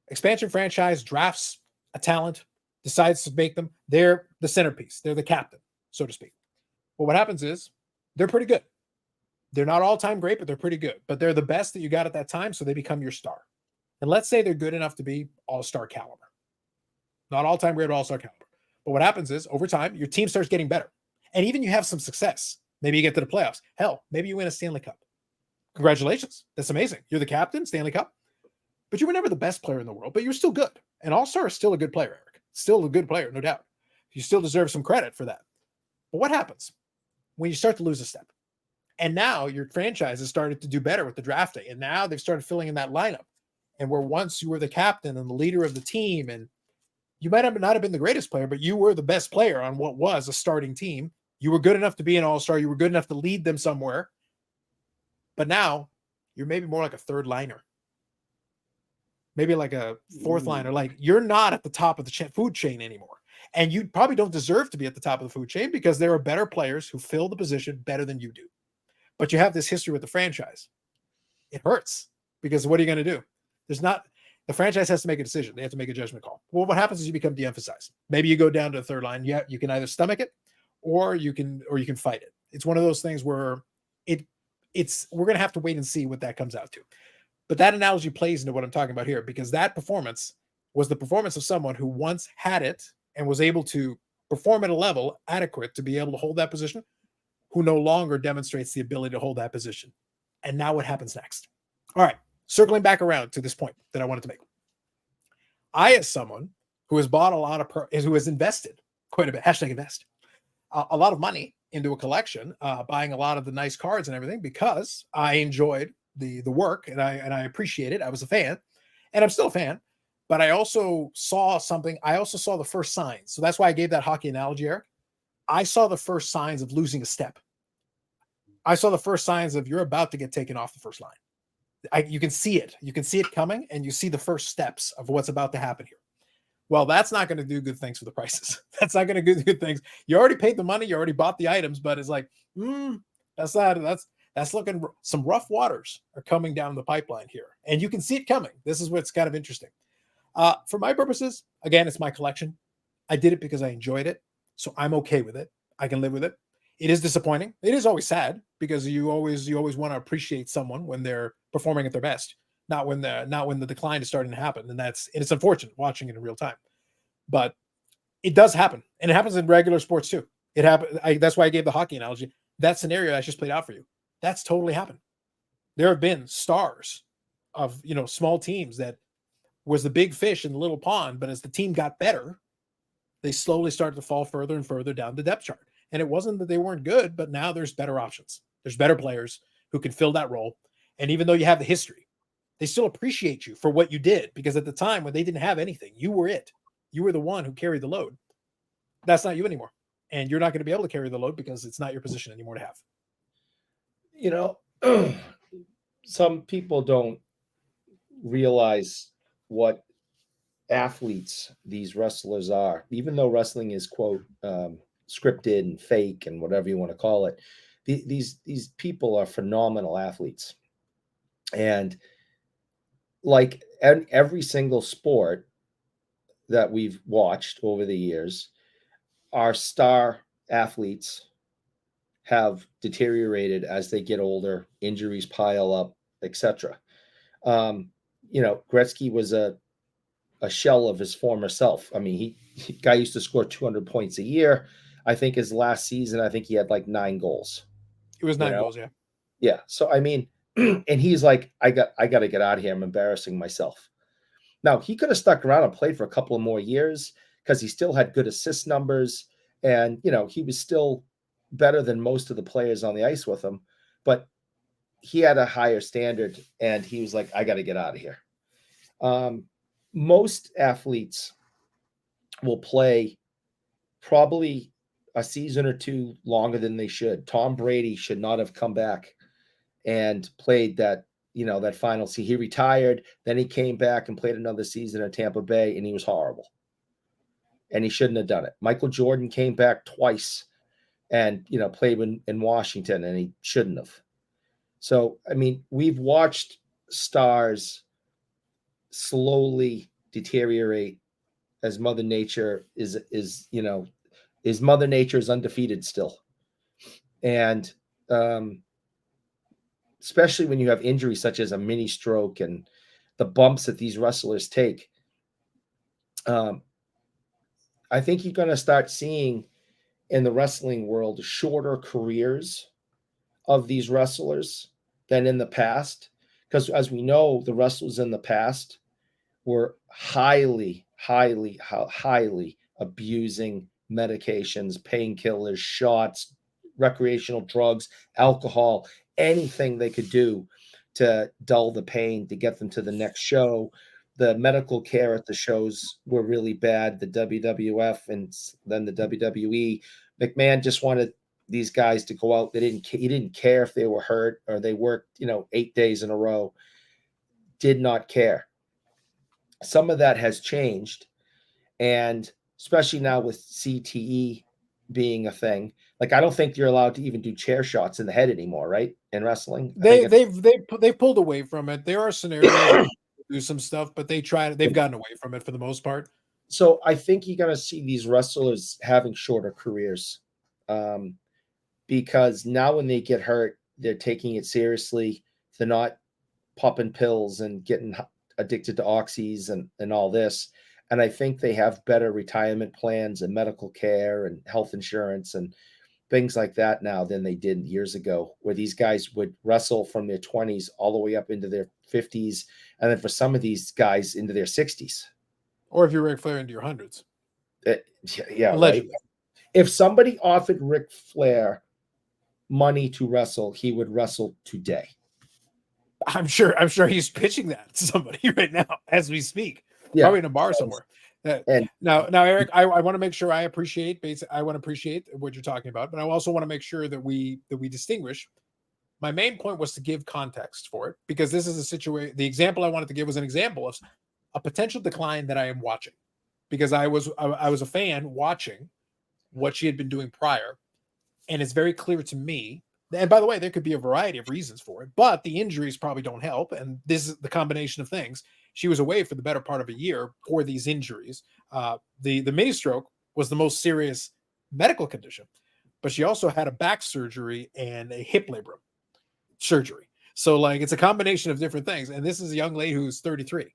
Expansion franchise drafts a talent, decides to make them. They're the centerpiece. They're the captain, so to speak. Well, what happens is they're pretty good. They're not all-time great, but they're pretty good. But they're the best that you got at that time, so they become your star. And let's say they're good enough to be all-star caliber. Not all-time great, but all-star caliber. But what happens is, over time, your team starts getting better. And even you have some success. Maybe you get to the playoffs. Hell, maybe you win a Stanley Cup. Congratulations. That's amazing. You're the captain, Stanley Cup. But you were never the best player in the world, but you're still good. And all-star is still a good player, Eric. Still a good player, no doubt. You still deserve some credit for that. But what happens when you start to lose a step? And now your franchise has started to do better with the draft day. And now they've started filling in that lineup. And where once you were the captain and the leader of the team, and you might have not have been the greatest player, but you were the best player on what was a starting team. You were good enough to be an all-star. You were good enough to lead them somewhere. But now you're maybe more like a third liner, maybe like a fourth liner. Like you're not at the top of the food chain anymore. And you probably don't deserve to be at the top of the food chain because there are better players who fill the position better than you do. But you have this history with the franchise. It hurts because what are you going to do? The franchise has to make a decision. They have to make a judgment call. Well, what happens is you become de-emphasized. Maybe you go down to the third line. You can either stomach it or you can fight it. It's one of those things where we're going to have to wait and see what that comes out to. But that analogy plays into what I'm talking about here, because that performance was the performance of someone who once had it and was able to perform at a level adequate to be able to hold that position, who no longer demonstrates the ability to hold that position. And now what happens next? All right, circling back around to this point that I wanted to make. I, as someone who has bought a lot of, who has invested quite a bit, #invest, a lot of money into a collection, buying a lot of the nice cards and everything, because I enjoyed the work and I appreciate it. I was a fan, and I'm still a fan, but I also saw something. I also saw the first signs. So that's why I gave that hockey analogy, Eric. I saw the first signs of losing a step. I saw the first signs of you're about to get taken off the first line. You can see it. You can see it coming, and you see the first steps of what's about to happen here. Well, that's not going to do good things for the prices. That's not going to do good things. You already paid the money. You already bought the items, but it's like, that's looking, some rough waters are coming down the pipeline here, and you can see it coming. This is what's kind of interesting. For my purposes, again, it's my collection. I did it because I enjoyed it, so I'm okay with it. I can live with it. It is disappointing. It is always sad because you always want to appreciate someone when they're performing at their best, not when the decline is starting to happen. And it's unfortunate watching it in real time, but it does happen, and it happens in regular sports too. It happened. That's why I gave the hockey analogy. That scenario I just played out for you, that's totally happened. There have been stars of small teams that was the big fish in the little pond, but as the team got better, they slowly started to fall further and further down the depth chart. And it wasn't that they weren't good, but now there's better options. There's better players who can fill that role. And even though you have the history, they still appreciate you for what you did, because at the time when they didn't have anything, you were it. You were the one who carried the load. That's not you anymore. And you're not going to be able to carry the load because it's not your position anymore to have. Some people don't realize what athletes these wrestlers are, even though wrestling is, quote, scripted and fake and whatever you want to call it. These people are phenomenal athletes. And like every single sport that we've watched over the years, our star athletes have deteriorated as they get older, injuries pile up, etc. Gretzky was a shell of his former self. I mean, he guy used to score 200 points a year. I think his last season, he had like 9 goals. It was 9 goals, yeah. Yeah. So I mean, and he's like, I got to get out of here. I'm embarrassing myself. Now, he could have stuck around and played for a couple of more years because he still had good assist numbers, and he was still better than most of the players on the ice with him, but he had a higher standard, and he was like, I got to get out of here. Most athletes will play probably a season or 2 longer than they should. Tom Brady should not have come back and played that final season. He retired, then he came back and played another season at Tampa Bay, and he was horrible. And he shouldn't have done it. Michael Jordan came back twice and, played in Washington, and he shouldn't have. So, I mean, we've watched stars slowly deteriorate as Mother Nature is Mother Nature is undefeated still. And especially when you have injuries such as a mini stroke and the bumps that these wrestlers take, I think you're going to start seeing in the wrestling world shorter careers of these wrestlers than in the past. Because as we know, the wrestlers in the past were highly abusing medications, painkillers, shots, recreational drugs, alcohol, anything they could do to dull the pain, to get them to the next show. The medical care at the shows were really bad. The WWF and then the WWE. McMahon just wanted these guys to go out. He didn't care if they were hurt or they worked, 8 days in a row. Did not care. Some of that has changed, and especially now with CTE being a thing. Like, I don't think you're allowed to even do chair shots in the head anymore, right? In wrestling, They've pulled away from it. There are scenarios do some stuff, but they've gotten away from it for the most part. So I think you're gonna see these wrestlers having shorter careers, because now when they get hurt, they're taking it seriously. They're not popping pills and getting addicted to oxys and all this. And I think they have better retirement plans and medical care and health insurance and things like that now than they did years ago, where these guys would wrestle from their 20s all the way up into their 50s, and then for some of these guys into their 60s. Or if you're Ric Flair, into your hundreds. Yeah, allegedly. Right. If somebody offered Ric Flair money to wrestle, he would wrestle today. I'm sure he's pitching that to somebody right now as we speak. Yeah. Probably in a bar somewhere. And now, Eric, I want to make sure I appreciate what you're talking about, but I also want to make sure that we distinguish. My main point was to give context for it, because this is a situation. The example I wanted to give was an example of a potential decline that I am watching, because I was a fan watching what she had been doing prior, and it's very clear to me. And by the way, there could be a variety of reasons for it, but the injuries probably don't help. And this is the combination of things. She was away for the better part of a year for these injuries. The mini stroke was the most serious medical condition, but she also had a back surgery and a hip labrum surgery. So like, it's a combination of different things. And this is a young lady who's 33.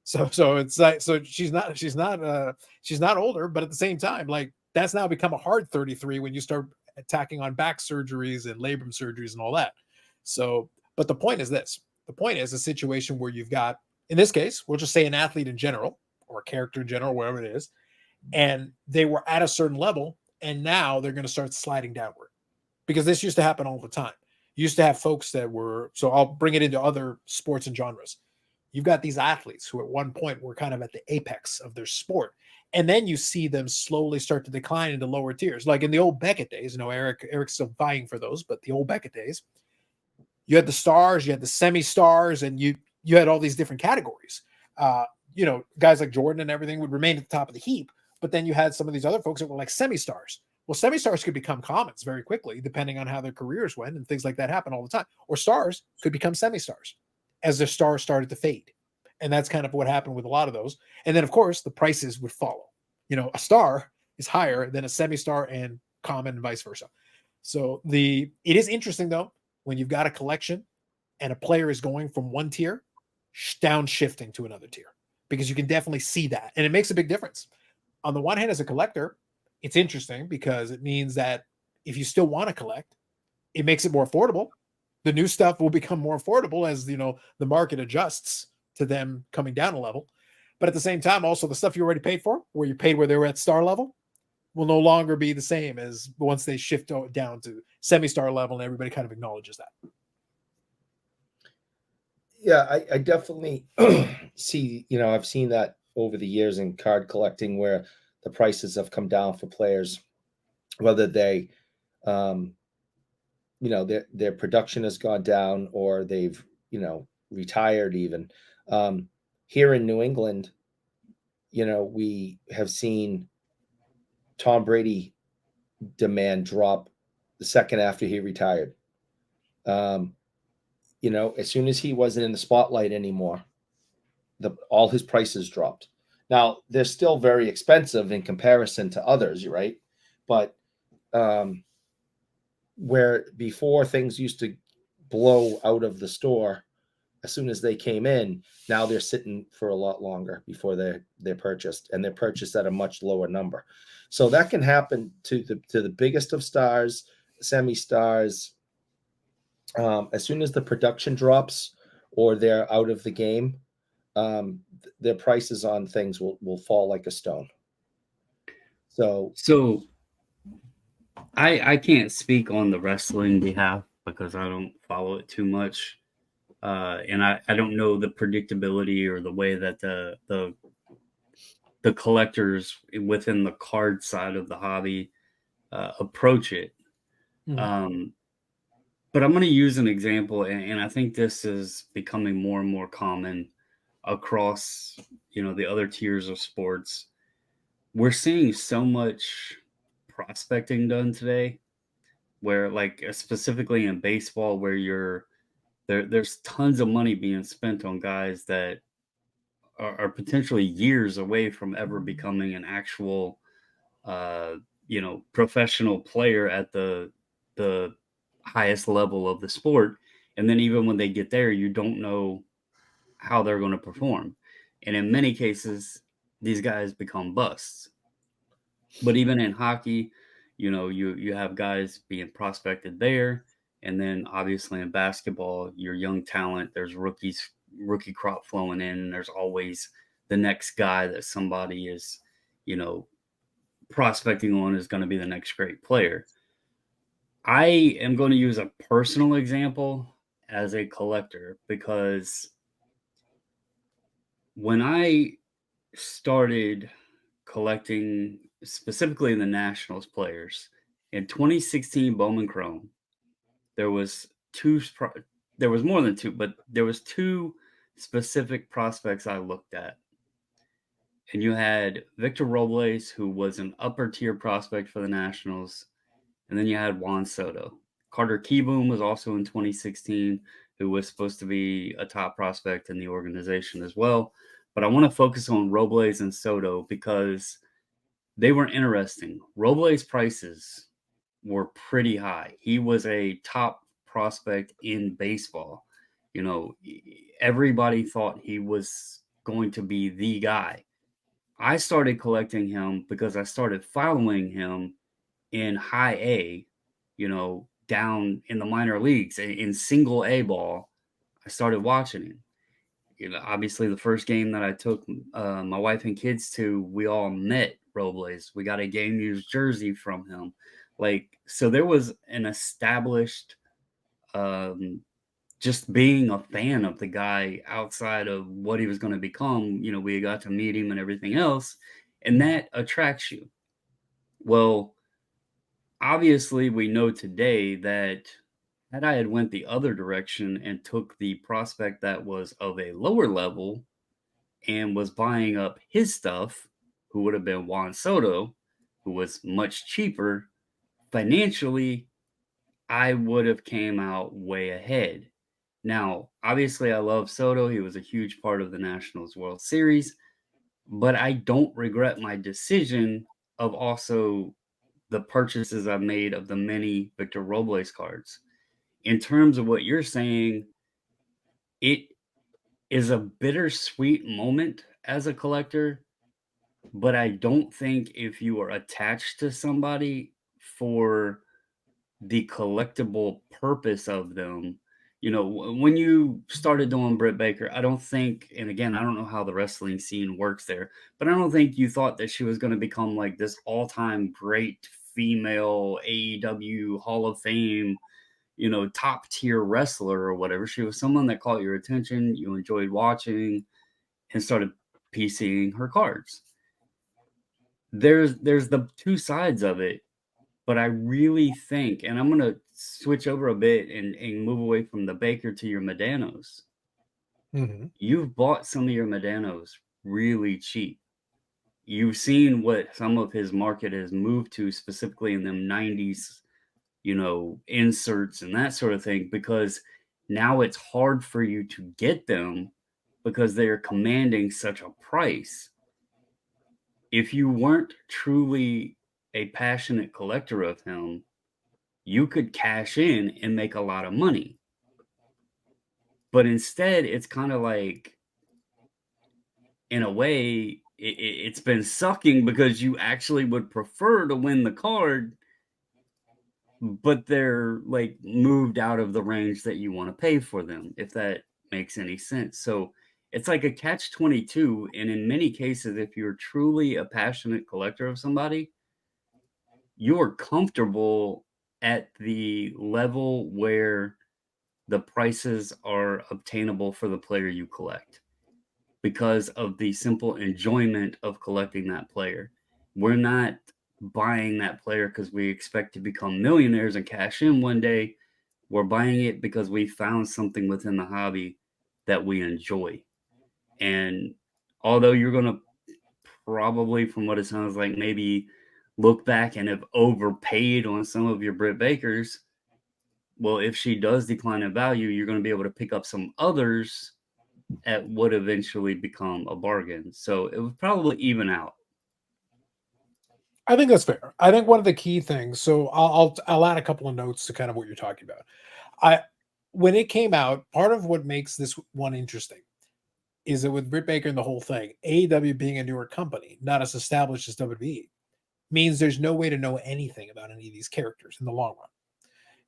So it's like, so she's not older, but at the same time, like, that's now become a hard 33 when you start attacking on back surgeries and labrum surgeries and all that. So, but the point is this. The point is a situation where you've got, in this case, we'll just say an athlete in general or a character in general, wherever it is, and they were at a certain level, and now they're going to start sliding downward, because this used to happen all the time. You used to have folks that were, so I'll bring it into other sports and genres. You've got these athletes who at one point were kind of at the apex of their sport, and then you see them slowly start to decline into lower tiers. Like in the old Beckett days, Eric's still vying for those, but the old Beckett days, you had the stars, you had the semi-stars, and you had all these different categories. Guys like Jordan and everything would remain at the top of the heap, but then you had some of these other folks that were like semi-stars. Well, semi-stars could become commons very quickly, depending on how their careers went, and things like that happen all the time. Or stars could become semi-stars as their stars started to fade. And that's kind of what happened with a lot of those. And then, of course, the prices would follow. A star is higher than a semi-star and common, and vice versa. So it is interesting, though, when you've got a collection and a player is going from one tier downshifting to another tier, because you can definitely see that. And it makes a big difference. On the one hand, as a collector, it's interesting because it means that if you still want to collect, it makes it more affordable. The new stuff will become more affordable as, the market adjusts to them coming down a level. But at the same time, also the stuff you already paid for, where you paid where they were at star level, will no longer be the same as once they shift down to semi-star level, and everybody kind of acknowledges that. Yeah, I definitely see, I've seen that over the years in card collecting, where the prices have come down for players, whether they, their production has gone down or they've, retired even. Here in New England, we have seen Tom Brady demand drop the second after he retired. As soon as he wasn't in the spotlight anymore, all his prices dropped. Now, they're still very expensive in comparison to others, right? But where before things used to blow out of the store as soon as they came in, now they're sitting for a lot longer before they're purchased, and they're purchased at a much lower number. So that can happen to the biggest of stars, semi-stars. As soon as the production drops or they're out of the game, their prices on things will fall like a stone. So I can't speak on the wrestling behalf because I don't follow it too much. And I don't know the predictability or the way that the collectors within the card side of the hobby approach it. Mhm. But I'm going to use an example, and I think this is becoming more and more common across, the other tiers of sports. We're seeing so much prospecting done today, where like specifically in baseball, where there's tons of money being spent on guys that are potentially years away from ever becoming an actual, uh, professional player at the highest level of the sport. And then even when they get there, you don't know how they're going to perform. And in many cases, these guys become busts. But even in hockey, you have guys being prospected there. And then obviously in basketball, your young talent, there's rookie crop flowing in, and there's always the next guy that somebody is, you know, prospecting on is going to be the next great player. I am going to use a personal example as a collector because when I started collecting specifically the Nationals players in 2016 Bowman Chrome, there was there was more than two, but there was two specific prospects I looked at. And you had Victor Robles, who was an upper tier prospect for the Nationals, and then you had Juan Soto. Carter Kieboom was also in 2016, who was supposed to be a top prospect in the organization as well. But I want to focus on Robles and Soto because they were interesting. Robles' prices were pretty high. He was a top prospect in baseball. Everybody thought he was going to be the guy. I started collecting him because I started following him in high A, down in the minor leagues in single A ball. I started watching him. Obviously, the first game that I took my wife and kids to, we all met Robles. We got a game used jersey from him. So there was an established, just being a fan of the guy outside of what he was going to become. We got to meet him and everything else, and that attracts you. Well, obviously, we know today that had I had went the other direction and took the prospect that was of a lower level and was buying up his stuff, who would have been Juan Soto, who was much cheaper, financially, I would have came out way ahead. Now, obviously, I love Soto. He was a huge part of the Nationals World Series, but I don't regret my decision of also the purchases I've made of the many Victor Robles cards. In terms of what you're saying, it is a bittersweet moment as a collector, but I don't think if you are attached to somebody for the collectible purpose of them, when you started doing Britt Baker, I don't think, and again, I don't know how the wrestling scene works there, but I don't think you thought that she was going to become like this all-time great female AEW Hall of Fame, top tier wrestler or whatever. She was someone that caught your attention, you enjoyed watching, and started PCing her cards. There's the two sides of it, but I really think, and I'm going to switch over a bit and move away from the Baker to your Medanos. Mm-hmm. You've bought some of your Medanos really cheap. You've seen what some of his market has moved to, specifically in them 90s, inserts and that sort of thing, because now it's hard for you to get them because they are commanding such a price. If you weren't truly a passionate collector of him, you could cash in and make a lot of money. But instead, it's kind of like, in a way, it's been sucking because you actually would prefer to win the card, but they're like moved out of the range that you want to pay for them, if that makes any sense. So it's like a catch-22. And in many cases, if you're truly a passionate collector of somebody, you're comfortable at the level where the prices are obtainable for the player you collect because of the simple enjoyment of collecting that player. We're not buying that player because we expect to become millionaires and cash in one day. We're buying it because we found something within the hobby that we enjoy. And although you're going to probably, from what it sounds like, maybe look back and have overpaid on some of your Britt Bakers, well, if she does decline in value, you're going to be able to pick up some others at what eventually become a bargain. So it would probably even out. I think that's fair. I think one of the key things. So I'll add a couple of notes to kind of what you're talking about. When it came out, part of what makes this one interesting is that with Britt Baker and the whole thing, AEW being a newer company, not as established as WWE, means there's no way to know anything about any of these characters in the long run.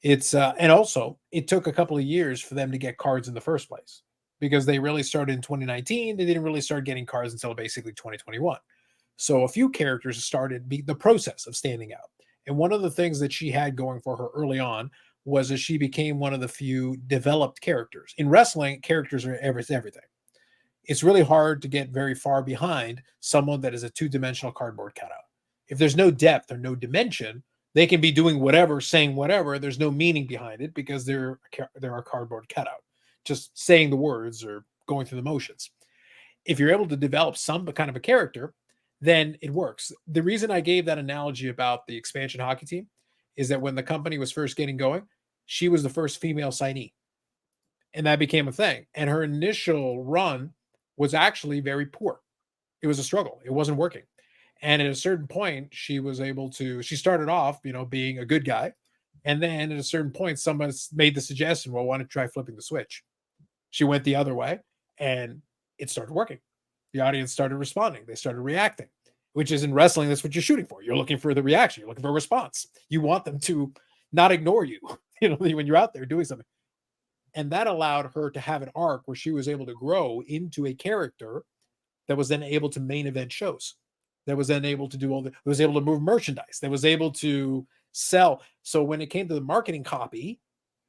It's and also it took a couple of years for them to get cards in the first place because they really started in 2019. They didn't really start getting cards until basically 2021. So a few characters started the process of standing out. And one of the things that she had going for her early on was that she became one of the few developed characters. In wrestling, characters are everything. It's really hard to get very far behind someone that is a two-dimensional cardboard cutout. If there's no depth or no dimension, they can be doing whatever, saying whatever. There's no meaning behind it because they're a cardboard cutout, just saying the words or going through the motions. If you're able to develop some kind of a character, then it works. The reason I gave that analogy about the expansion hockey team is that when the company was first getting going, she was the first female signee. And that became a thing. And her initial run was actually very poor. It was a struggle. It wasn't working. And at a certain point, she started off, being a good guy. And then at a certain point, someone made the suggestion, well, why don't you try flipping the switch? She went the other way and it started working. The audience started responding. They started reacting, which is in wrestling. That's what you're shooting for. You're looking for the reaction. You're looking for a response. You want them to not ignore you, when you're out there doing something. And that allowed her to have an arc where she was able to grow into a character that was then able to main event shows, that was then able to do was able to move merchandise, that was able to sell. So when it came to the marketing copy,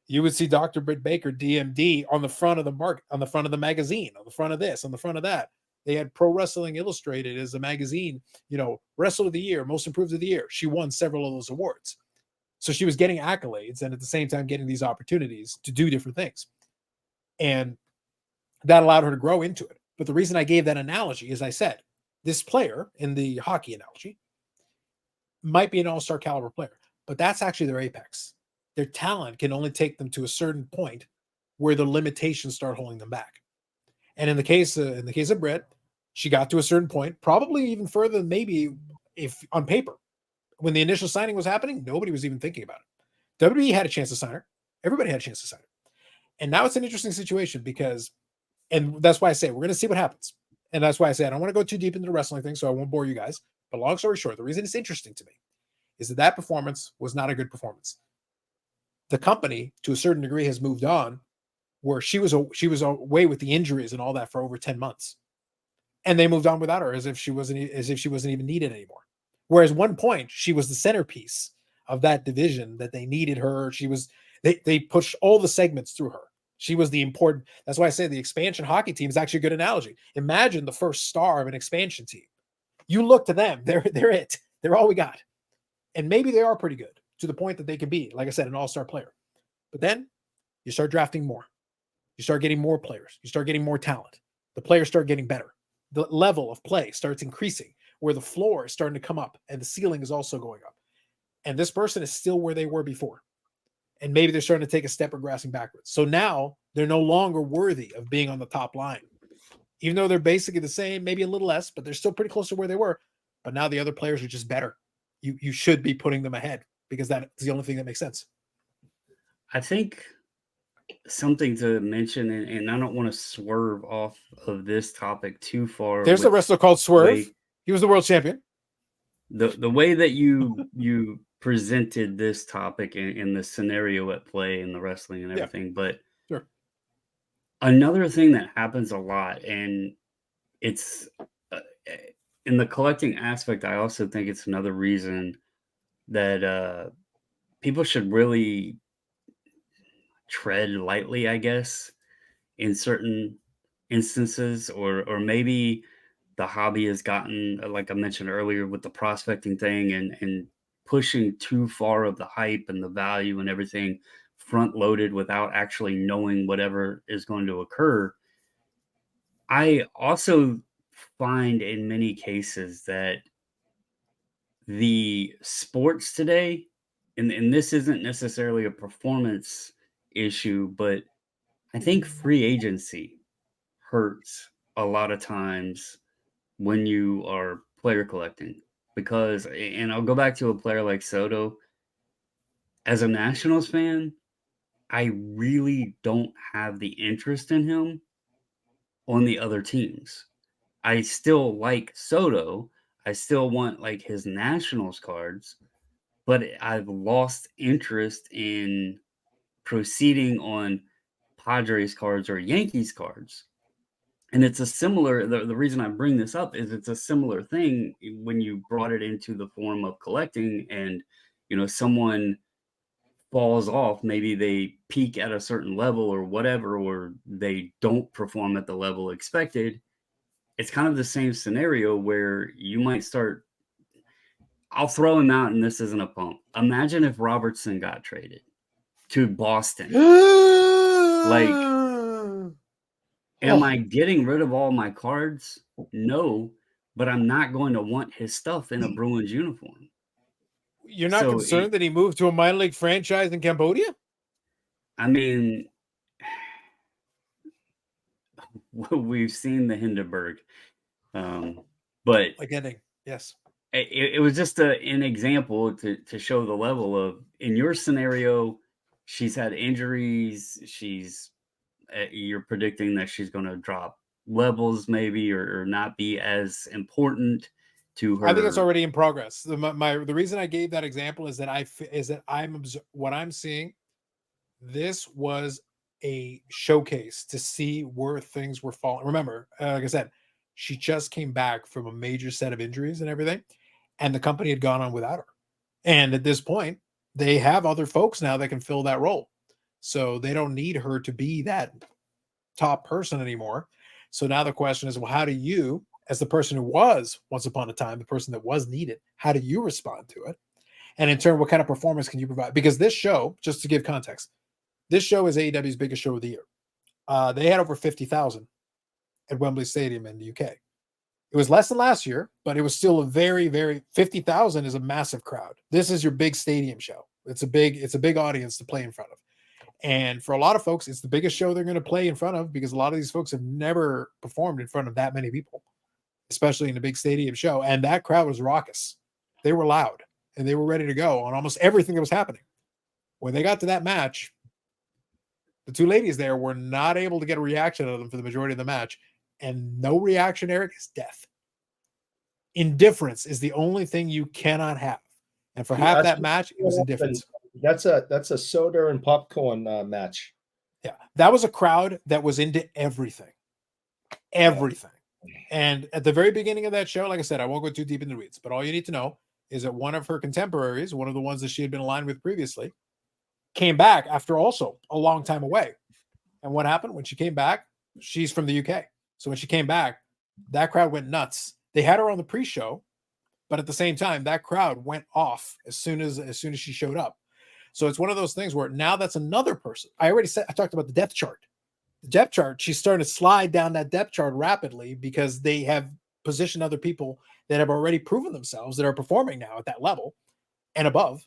you would see Dr. Britt Baker, DMD, on the front of the on the front of the magazine, on the front of this, on the front of that. They had Pro Wrestling Illustrated as a magazine, Wrestler of the Year, Most Improved of the Year. She won several of those awards. So she was getting accolades and at the same time getting these opportunities to do different things. And that allowed her to grow into it. But the reason I gave that analogy is I said, this player in the hockey analogy might be an all-star caliber player, but that's actually their apex. Their talent can only take them to a certain point where the limitations start holding them back. And in the case of Britt, she got to a certain point, probably even further than maybe if on paper. When the initial signing was happening, nobody was even thinking about it. WWE had a chance to sign her. Everybody had a chance to sign her. And now it's an interesting situation because, and that's why I say we're going to see what happens. And that's why I say I don't want to go too deep into the wrestling thing, so I won't bore you guys. But long story short, the reason it's interesting to me is that performance was not a good performance. The company, to a certain degree, has moved on, where she was away with the injuries and all that for over 10 months, and they moved on without her as if she wasn't even needed anymore. Whereas one point she was the centerpiece of that division that they needed her. They pushed all the segments through her. She was the important. That's why I say the expansion hockey team is actually a good analogy. Imagine the first star of an expansion team. You look to them. They're it. They're all we got. And maybe they are pretty good to the point that they can be, like I said, an all-star player. But then you start drafting more. You start getting more players. You start getting more talent. The players start getting better. The level of play starts increasing, where the floor is starting to come up and the ceiling is also going up. And this person is still where they were before. And maybe they're starting to take a step regressing backwards. So now they're no longer worthy of being on the top line. Even though they're basically the same, maybe a little less, but they're still pretty close to where they were. But now the other players are just better. You should be putting them ahead because that's the only thing that makes sense. I think something to mention, and I don't want to swerve off of this topic too far. There's a wrestler called Swerve. He was the world champion. The way that you presented this topic in the scenario at play and the wrestling and everything, but sure. Another thing that happens a lot, and it's in the collecting aspect, I also think it's another reason that people should really tread lightly, I guess, in certain instances, or maybe the hobby has gotten, like I mentioned earlier, with the prospecting thing and pushing too far of the hype and the value and everything front loaded without actually knowing whatever is going to occur. I also find in many cases that the sports today, and this isn't necessarily a performance issue, but I think free agency hurts a lot of times when you are player collecting because, and I'll go back to a player like Soto. As a Nationals fan, I really don't have the interest in him on the other teams. I still like Soto. I still want like his Nationals cards, but I've lost interest in proceeding on Padres cards or Yankees cards. And it's a similar, the reason I bring this up is it's a similar thing when you brought it into the form of collecting and, someone falls off, maybe they peak at a certain level or whatever, or they don't perform at the level expected. It's kind of the same scenario where you might start. I'll throw him out, and this isn't a pump. Imagine if Robertson got traded to Boston. Like, am I getting rid of all my cards? No, but I'm not going to want his stuff in a Bruins uniform. You're not concerned that he moved to a minor league franchise in Cambodia? I mean, we've seen the Hindenburg, but like ending, yes. It was just an example to show the level of, in your scenario, she's had injuries. You're predicting that she's going to drop levels maybe, or not be as important to her. I think it's already in progress. The reason I gave that example is that what I'm seeing. This was a showcase to see where things were falling. Remember, like I said, she just came back from a major set of injuries and everything, and the company had gone on without her. And at this point, they have other folks now that can fill that role. So they don't need her to be that top person anymore. So now the question is, well, how do you, as the person who was once upon a time, the person that was needed, how do you respond to it? And in turn, what kind of performance can you provide? Because this show, just to give context, this show is AEW's biggest show of the year. They had over 50,000 at Wembley Stadium in the UK. It was less than last year, but it was still a very, very 50,000 is a massive crowd. This is your big stadium show. It's a big audience to play in front of. And for a lot of folks, it's the biggest show they're going to play in front of because a lot of these folks have never performed in front of that many people, especially in a big stadium show. And that crowd was raucous. They were loud and they were ready to go on almost everything that was happening. When they got to that match, the two ladies there were not able to get a reaction out of them for the majority of the match. And no reaction, Eric, is death. Indifference is the only thing you cannot have. And for half that match, it was indifference. That's a soda and popcorn match. Yeah, that was a crowd that was into everything. Everything. And at the very beginning of that show, like I said, I won't go too deep in the weeds, but all you need to know is that one of her contemporaries, one of the ones that she had been aligned with previously, came back after also a long time away. And what happened when she came back? She's from the UK. So when she came back, that crowd went nuts. They had her on the pre-show, but at the same time, that crowd went off as soon as she showed up. So it's one of those things where now that's another person. I talked about the depth chart. The depth chart, she's starting to slide down that depth chart rapidly because they have positioned other people that have already proven themselves, that are performing now at that level and above.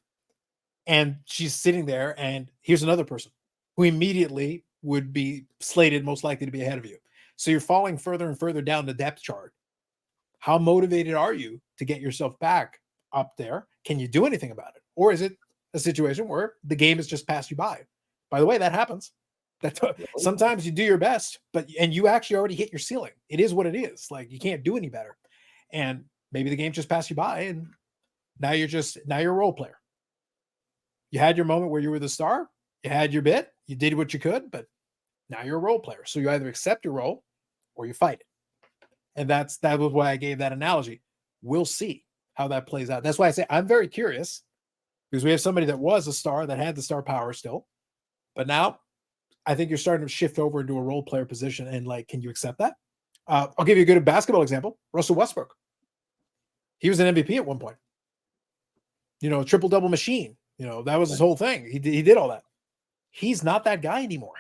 And she's sitting there, and here's another person who immediately would be slated most likely to be ahead of you. So you're falling further and further down the depth chart. How motivated are you to get yourself back up there? Can you do anything about it? Or is it a situation where the game has just passed you by? By the way, that happens. Sometimes you do your best, and you actually already hit your ceiling. It is what it is. Like, you can't do any better. And maybe the game just passed you by, and now you're a role player. You had your moment where you were the star. You had your bit. You did what you could, but now you're a role player. So you either accept your role or you fight it. And that was why I gave that analogy. We'll see how that plays out. That's why I say I'm very curious because we have somebody that was a star that had the star power still, but now I think you're starting to shift over into a role player position. And like, can you accept that? I'll give you a good basketball example. Russell Westbrook. He was an MVP at one point. Triple double machine. That was his whole thing. He did all that. He's not that guy anymore.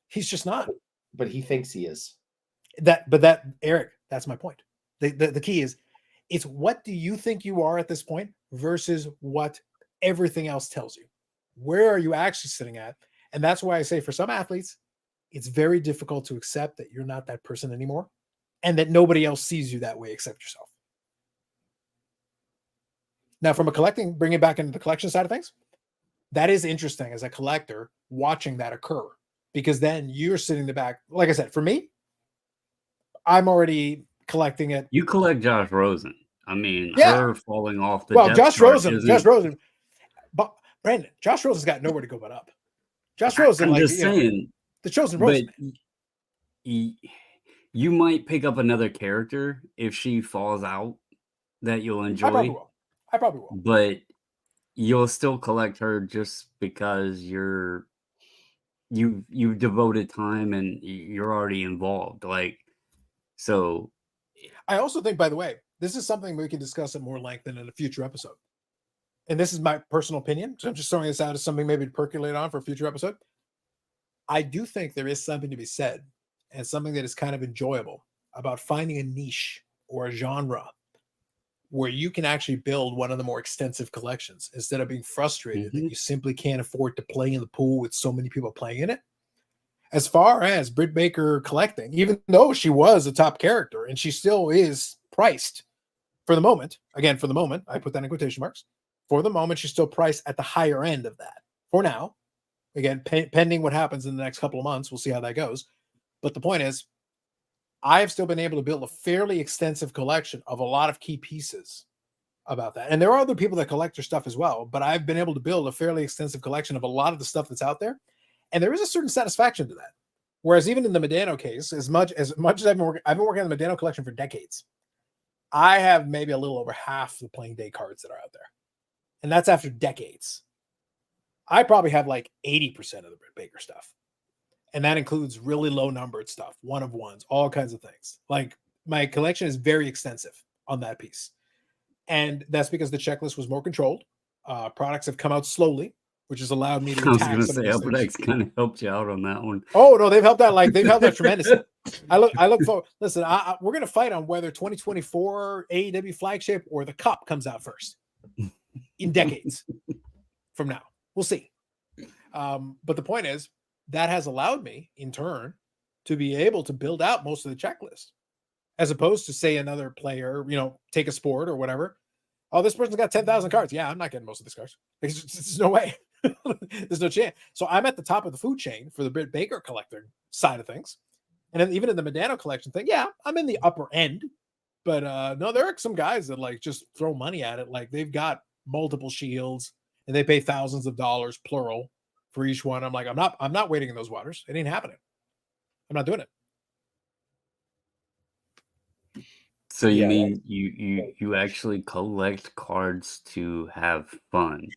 He's just not. But he thinks he is. Eric, that's my point. The key is, it's what do you think you are at this point versus what everything else tells you. Where are you actually sitting at? And that's why I say for some athletes, it's very difficult to accept that you're not that person anymore and that nobody else sees you that way except yourself. Now, from bringing it back into the collection side of things, that is interesting as a collector watching that occur, because then you're sitting in the back. Like I said, for me, I'm already collecting it. You collect Josh Rosen. I mean, Yeah. her falling off the Well, depth Josh chart Rosen, but Brandon, Josh Rosen's got nowhere to go but up. Josh Rosen, I'm just saying, the chosen but Rosen. you might pick up another character if she falls out that you'll enjoy. I probably will. But you'll still collect her just because you've devoted time and you're already involved. Like, so I also think, by the way, this is something we can discuss at more length in a future episode. And this is my personal opinion. So I'm just throwing this out as something maybe to percolate on for a future episode. I do think there is something to be said, and something that is kind of enjoyable, about finding a niche or a genre where you can actually build one of the more extensive collections instead of being frustrated that you simply can't afford to play in the pool with so many people playing in it. As far as Britt Baker collecting, even though she was a top character and she still is priced for the moment, again, for the moment, I put that in quotation marks, for the moment, she's still priced at the higher end of that. For now, again, pending what happens in the next couple of months, we'll see how that goes. But the point is, I've still been able to build a fairly extensive collection of a lot of key pieces about that. And there are other people that collect their stuff as well, but I've been able to build a fairly extensive collection of a lot of the stuff that's out there. And there is a certain satisfaction to that. Whereas even in the Medano case, as much as I've been working on the Medano collection for decades, I have maybe a little over half the playing day cards that are out there. And that's after decades. I probably have like 80% of the Britt Baker stuff. And that includes really low numbered stuff, one of ones, all kinds of things. Like, my collection is very extensive on that piece. And that's because the checklist was more controlled. Products have come out slowly, which has allowed me to I was attack going to some say of these things. UpDeck's kind of helped you out on that one. Oh no, they've helped out tremendously. I look forward. Listen, we're going to fight on whether 2024 AEW flagship or the Cup comes out first in decades from now. We'll see. But the point is, that has allowed me in turn to be able to build out most of the checklist, as opposed to, say, another player, take a sport or whatever. Oh, this person's got 10,000 cards. Yeah, I'm not getting most of these cards. There's no way. There's no chance. So I'm at the top of the food chain for the Britt Baker collector side of things. And then even in the Medano collection thing, yeah, I'm in the upper end. But no, there are some guys that like just throw money at it. Like, they've got multiple shields and they pay thousands of dollars, plural, for each one. I'm like, I'm not wading in those waters. It ain't happening. I'm not doing it. So you mean you actually collect cards to have fun?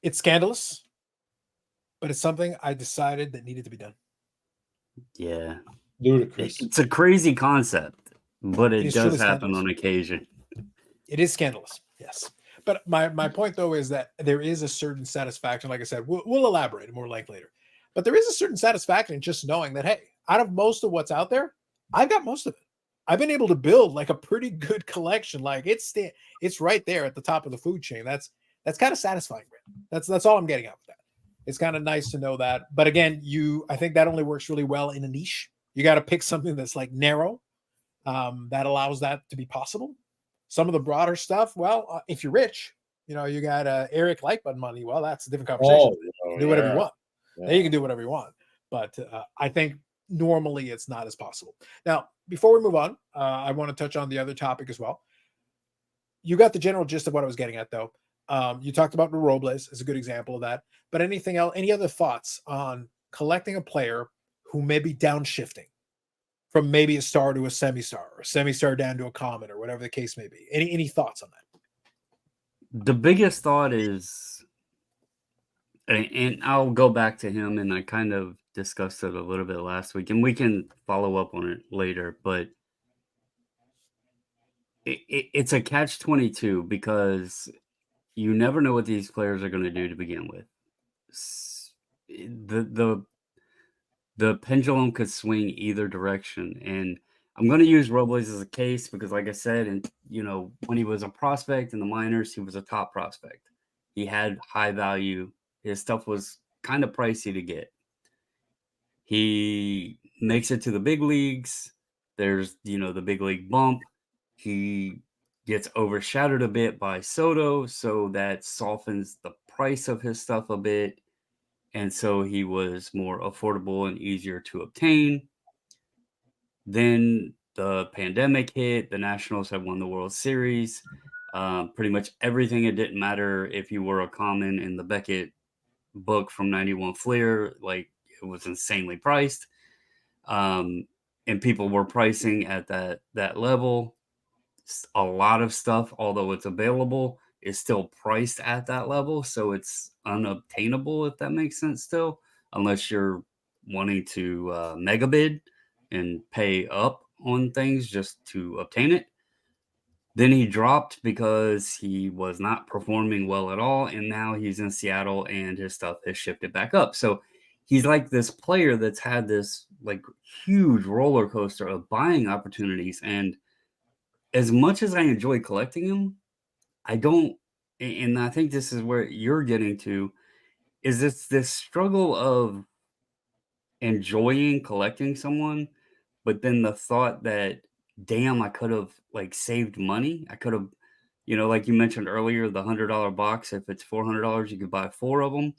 It's scandalous, but it's something I decided that needed to be done. Yeah. Ludicrous. It's a crazy concept, but it does happen scandalous on occasion. It is scandalous, yes. But my point, though, is that there is a certain satisfaction. Like I said, we'll elaborate more like later. But there is a certain satisfaction in just knowing that, hey, out of most of what's out there, I've got most of it. I've been able to build like a pretty good collection. Like, it's right there at the top of the food chain. That's kind of satisfying. That's all I'm getting out of that. It's kind of nice to know that. But again, I think that only works really well in a niche. You got to pick something that's like narrow, that allows that to be possible. Some of the broader stuff, well, if you're rich, you got Eric Lightbud money. Well, that's a different conversation. Do whatever you want. Yeah. Then you can do whatever you want. But I think normally it's not as possible. Now, before we move on, I want to touch on the other topic as well. You got the general gist of what I was getting at, though. You talked about Robles as a good example of that. But anything else? Any other thoughts on collecting a player who may be downshifting from maybe a star to a semi-star, or a semi-star down to a common, or whatever the case may be? Any thoughts on that? The biggest thought is, and I'll go back to him, and I kind of discussed it a little bit last week, and we can follow up on it later, but it's a catch-22 because you never know what these players are going to do to begin with. The pendulum could swing either direction, and I'm going to use Robles as a case because, like I said, and when he was a prospect in the minors, he was a top prospect. He had high value. His stuff was kind of pricey to get. He makes it to the big leagues. There's the big league bump. He gets overshadowed a bit by Soto, so that softens the price of his stuff a bit. And so he was more affordable and easier to obtain. Then the pandemic hit. The Nationals had won the World Series. Pretty much everything. It didn't matter if you were a common in the Beckett book from 91 Fleer. Like, it was insanely priced. And people were pricing at that level. A lot of stuff, although it's available, is still priced at that level, so it's unobtainable, if that makes sense still, unless you're wanting to mega bid and pay up on things just to obtain it. Then he dropped because he was not performing well at all, and now he's in Seattle and his stuff has shifted back up. So he's like this player that's had this like huge roller coaster of buying opportunities, and as much as I enjoy collecting him, I don't, and I think this is where you're getting to, is this struggle of enjoying collecting someone, but then the thought that, damn, I could have like saved money. I could have, like you mentioned earlier, the $100 box. If it's $400, you could buy 4 of them.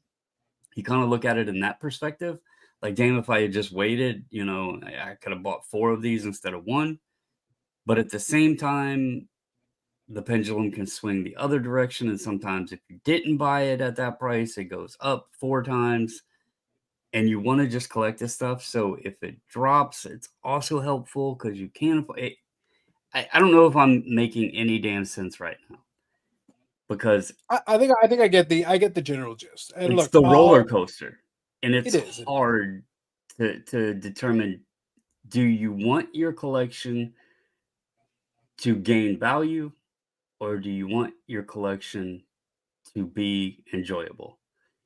You kind of look at it in that perspective. Like, damn, if I had just waited, I could have bought 4 of these instead of 1. But at the same time, the pendulum can swing the other direction. And sometimes if you didn't buy it at that price, it goes up 4 times. And you want to just collect this stuff. So if it drops, it's also helpful because you can. I don't know if I'm making any damn sense right now, because I think I get the general gist. And it's look, the roller coaster, and it's hard to determine. Do you want your collection to gain value, or do you want your collection to be enjoyable?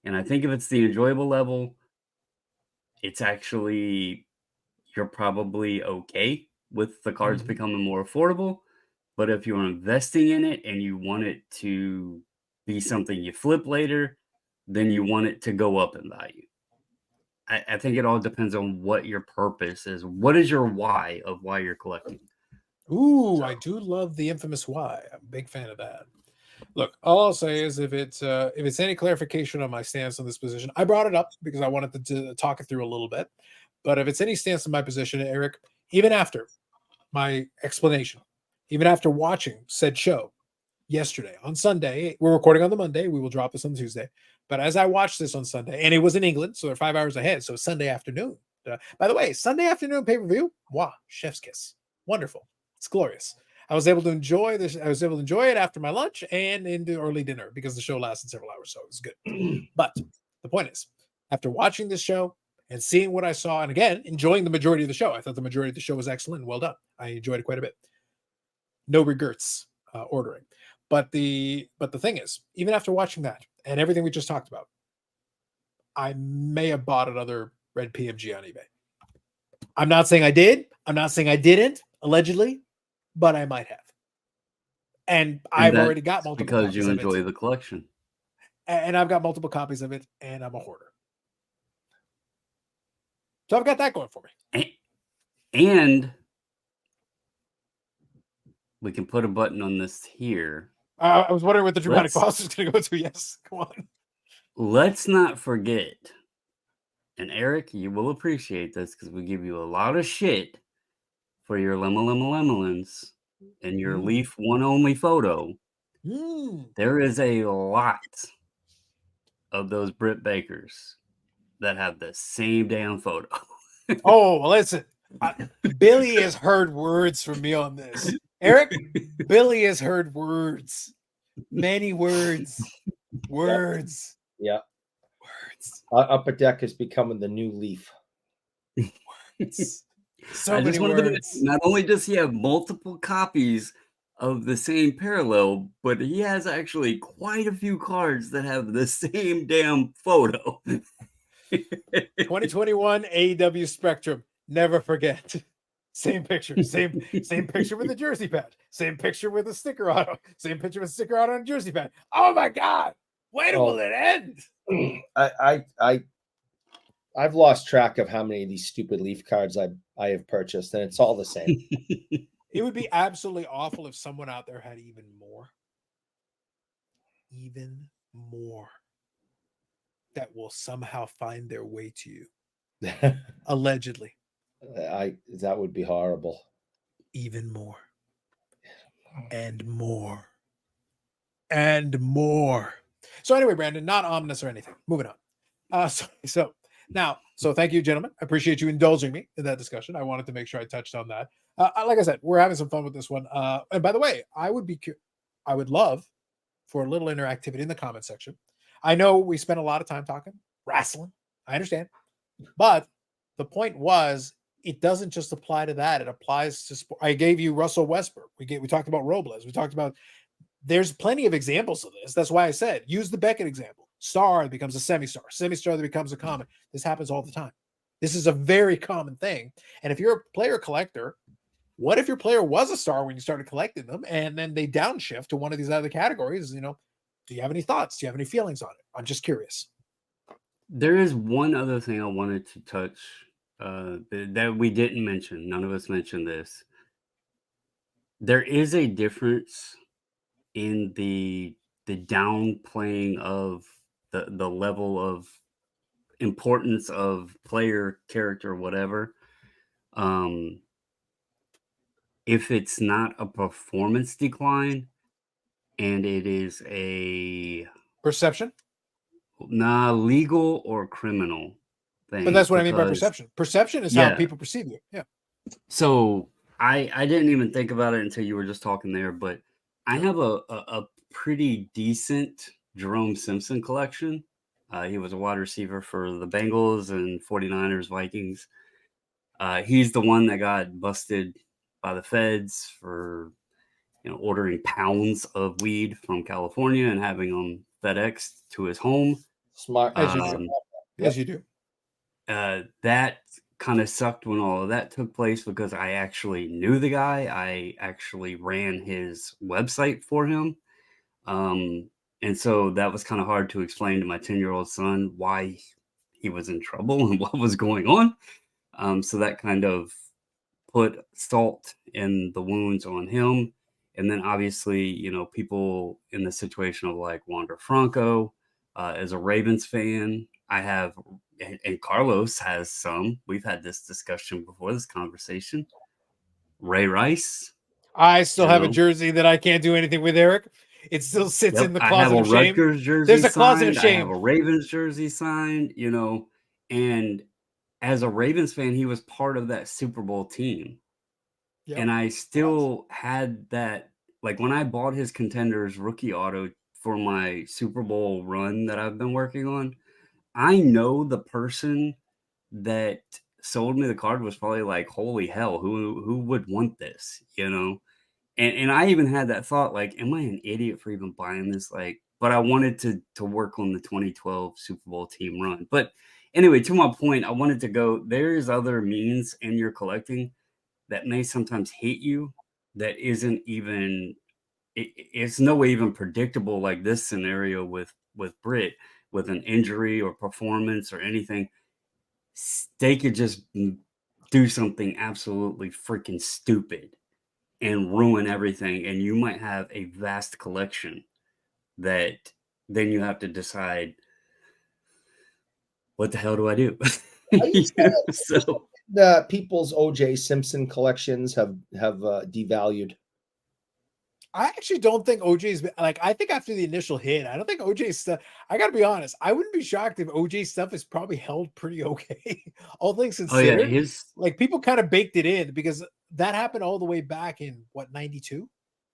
And I think if it's the enjoyable level, it's actually, you're probably okay with the cards becoming more affordable. But if you're investing in it and you want it to be something you flip later, then you want it to go up in value. I think it all depends on what your purpose is. What is your why of why you're collecting? Ooh, so I do love the infamous why. I'm a big fan of that. Look, all I'll say is if it's any clarification on my stance on this position, I brought it up because I wanted to talk it through a little bit. But if it's any stance on my position, Eric, even after my explanation, even after watching said show yesterday on Sunday, we're recording on the Monday, we will drop this on Tuesday. But as I watched this on Sunday, and it was in England, so they're 5 hours ahead, so Sunday afternoon. By the way, Sunday afternoon pay-per-view, wow, chef's kiss. Wonderful. It's glorious. I was able to enjoy this. I was able to enjoy it after my lunch and into early dinner because the show lasted several hours, so it was good. But the point is, after watching this show and seeing what I saw, and again, enjoying the majority of the show, I thought the majority of the show was excellent and well done. I enjoyed it quite a bit. No regrets ordering. But the thing is, even after watching that and everything we just talked about, I may have bought another red PMG on eBay. I'm not saying I did. I'm not saying I didn't, allegedly, but I might have. And I've already got multiple because copies you enjoy the collection. And I've got multiple copies of it, and I'm a hoarder. So I've got that going for me. And we can put a button on this here. I was wondering what the dramatic pause was going to go to. Yes, come on. Let's not forget, and Eric, you will appreciate this because we give you a lot of shit for your Lemelins and your Leaf one only photo. There is a lot of those Britt Bakers that have the same damn photo. Oh, listen. Billy has heard words from me on this. Eric, Billy has heard words. Many words. Words. Yeah. Words. Upper Deck is becoming the new Leaf. Words. So I many just wanted to mention, words. not only does he have multiple copies of the same parallel, but he has actually quite a few cards that have the same damn photo. 2021 AEW Spectrum. Never forget. Same picture. Same picture with the jersey pad. Same picture with a sticker on it. Same picture with a sticker on a jersey pad. Oh my god. When will it end? I've lost track of how many of these stupid Leaf cards I have purchased, and it's all the same. It would be absolutely awful if someone out there had even more. Even more. That will somehow find their way to you. Allegedly. That would be horrible. Even more. And more. And more. So anyway, Brandon, not ominous or anything. Moving on. So thank you, gentlemen. I appreciate you indulging me in that discussion. I wanted to make sure I touched on that. Like I said, we're having some fun with this one. And by the way, I would love for a little interactivity in the comment section. I know we spent a lot of time talking wrestling. I understand. But the point was, it doesn't just apply to that. It applies to sport. I gave you Russell Westbrook. We talked about Robles. We talked about, there's plenty of examples of this. That's why I said, use the Beckett example. Star that becomes a semi-star. Semi-star that becomes a common. This happens all the time. This is a very common thing. And if you're a player collector, what if your player was a star when you started collecting them and then they downshift to one of these other categories? Do you have any thoughts? Do you have any feelings on it? I'm just curious. There is one other thing I wanted to touch that we didn't mention. None of us mentioned this. There is a difference in the downplaying of the level of importance of player, character, whatever. If it's not a performance decline and it is a Perception? legal or criminal thing. But that's what I mean by perception. Perception is how people perceive you. Yeah. So I didn't even think about it until you were just talking there, but I have a pretty decent Jerome Simpson collection. He was a wide receiver for the Bengals and 49ers, Vikings. He's the one that got busted by the feds for ordering pounds of weed from California and having them FedEx to his home. Smart. As you do. As you do. That kind of sucked when all of that took place because I actually knew the guy. I actually ran his website for him. And so that was kind of hard to explain to my 10-year-old son why he was in trouble and what was going on. So that kind of put salt in the wounds on him. And then obviously, people in the situation of like Wander Franco, as a Ravens fan, I have, and Carlos has some. We've had this discussion before, this conversation. Ray Rice. I still have a jersey that I can't do anything with, Eric. It still sits in the closet of shame. I have a Rutgers jersey There's a closet of shame. I have a Ravens jersey signed, and as a Ravens fan, he was part of that Super Bowl team. Yep. And I still had that, like when I bought his Contenders rookie auto for my Super Bowl run that I've been working on, I know the person that sold me the card was probably like, holy hell, who would want this, And I even had that thought, like, am I an idiot for even buying this? Like, but I wanted to work on the 2012 Super Bowl team run. But anyway, to my point, I wanted to go, there's other means in your collecting that may sometimes hit you that isn't even, it's no way even predictable like this scenario with Britt, with an injury or performance or anything. They could just do something absolutely freaking stupid and ruin everything, and you might have a vast collection that then you have to decide, what the hell do I do? So people's OJ Simpson collections have devalued. I actually don't think OJ's like, I think after the initial hit, I don't think OJ's stuff, I gotta be honest, I wouldn't be shocked if OJ's stuff is probably held pretty okay. All things considered. Like people kind of baked it in because that happened all the way back in what, 92?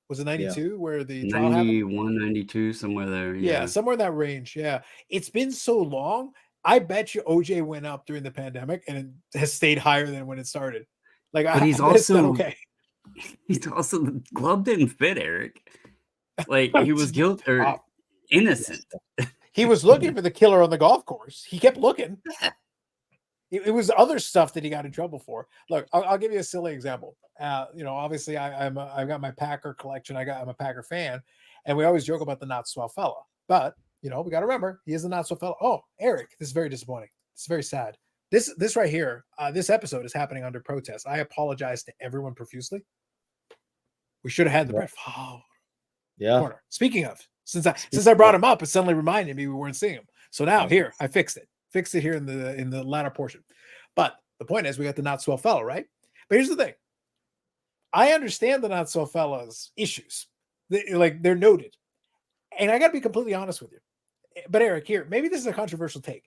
Was it 92 where the trial happened? 91, 92, somewhere there. Yeah, Yeah. somewhere in that range. Yeah. It's been so long. I bet you OJ went up during the pandemic and it has stayed higher than when it started. Like, But I he's bet it's done also okay. the glove didn't fit, Eric. Like, he was guilty or Wow. innocent. He was looking for the killer on the golf course. He kept looking. It was other stuff that he got in trouble for. Look, I'll give you a silly example. Obviously, I've got my Packer collection. I'm a Packer fan, and we always joke about the not swell fella. But we got to remember he is a not swell fella. Oh, Eric, this is very disappointing. It's very sad. This right here, this episode is happening under protest. I apologize to everyone profusely. We should have had the Brett Favre corner. Speaking of, since I brought him up, it suddenly reminded me we weren't seeing him. So now here, I fixed it. Fixed it here in the latter portion. But the point is, we got the not swell fella, right? But here's the thing. I understand the not swell fella's issues. They're noted. And I got to be completely honest with you. But Eric, here, maybe this is a controversial take.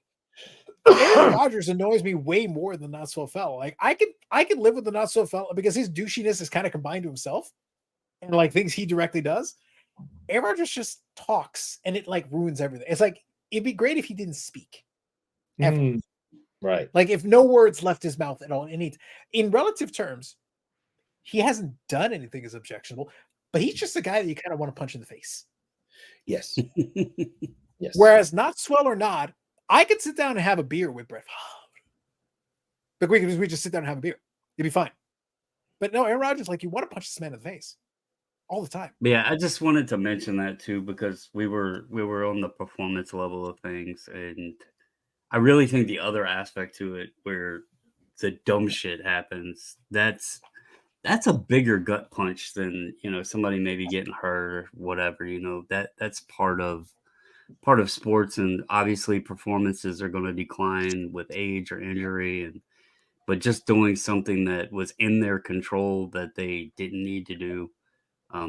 Aaron Rodgers annoys me way more than not swell fella. Like, I could live with the not swell fella because his douchiness is kind of combined to himself and like things he directly does. Aaron Rodgers just talks and it like ruins everything. It's like, it'd be great if he didn't speak. Ever. Right. Like, if no words left his mouth at all. And in relative terms, he hasn't done anything as objectionable, but he's just a guy that you kind of want to punch in the face. Yes. Yes. Whereas not swell or not, I could sit down and have a beer with Brett Favre. Like, we just sit down and have a beer. You'd be fine. But no, Aaron Rodgers, like, you want to punch this man in the face all the time. Yeah, I just wanted to mention that too because we were on the performance level of things, and I really think the other aspect to it where the dumb shit happens, that's a bigger gut punch than, somebody maybe getting hurt or whatever, that's part of sports, and obviously performances are going to decline with age or injury, but just doing something that was in their control that they didn't need to do,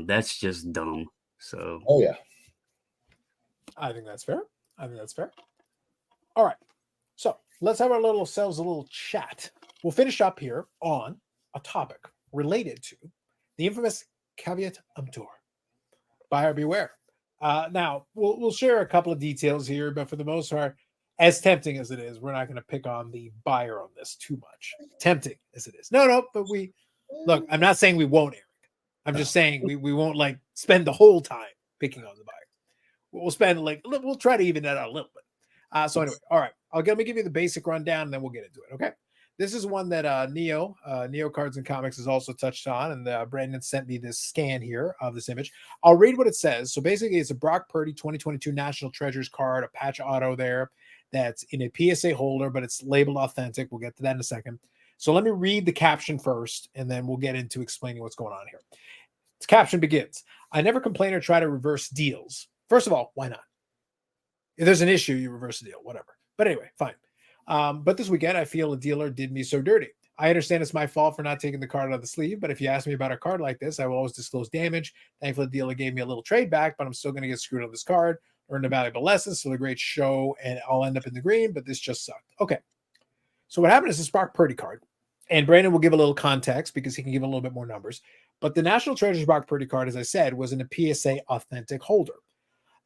that's just dumb. So, oh yeah, I think that's fair. All right. So let's have our ourselves a little chat. We'll finish up here on a topic related to the infamous caveat emptor. Buyer beware. Now we'll share a couple of details here, but for the most part, as tempting as it is, we're not going to pick on the buyer on this too much. Tempting as it is. No, but look, I'm not saying we won't, Eric. I'm just saying we won't like spend the whole time picking on the buyer. We'll spend we'll try to even that out a little bit. So anyway, all right. Let me give you the basic rundown and then we'll get into it. Okay. This is one that Neo Cards and Comics has also touched on, and Brandon sent me this scan here of this image. I'll read what it says. So basically, it's a Brock Purdy 2022 National Treasures card, a patch auto there that's in a PSA holder, but it's labeled authentic. We'll get to that in a second. So let me read the caption first, and then we'll get into explaining what's going on here. The caption begins, I never complain or try to reverse deals. First of all, why not? If there's an issue, you reverse the deal, whatever. But anyway, fine. But this weekend, I feel a dealer did me so dirty. I understand it's my fault for not taking the card out of the sleeve, but if you ask me about a card like this, I will always disclose damage. Thankfully, the dealer gave me a little trade back, but I'm still going to get screwed on this card. Earned a valuable lesson, still a great show, and I'll end up in the green, but this just sucked. Okay. So what happened is the Brock Purdy card, and Brandon will give a little context because he can give a little bit more numbers. But the National Treasures Brock Purdy card, as I said, was in a PSA authentic holder.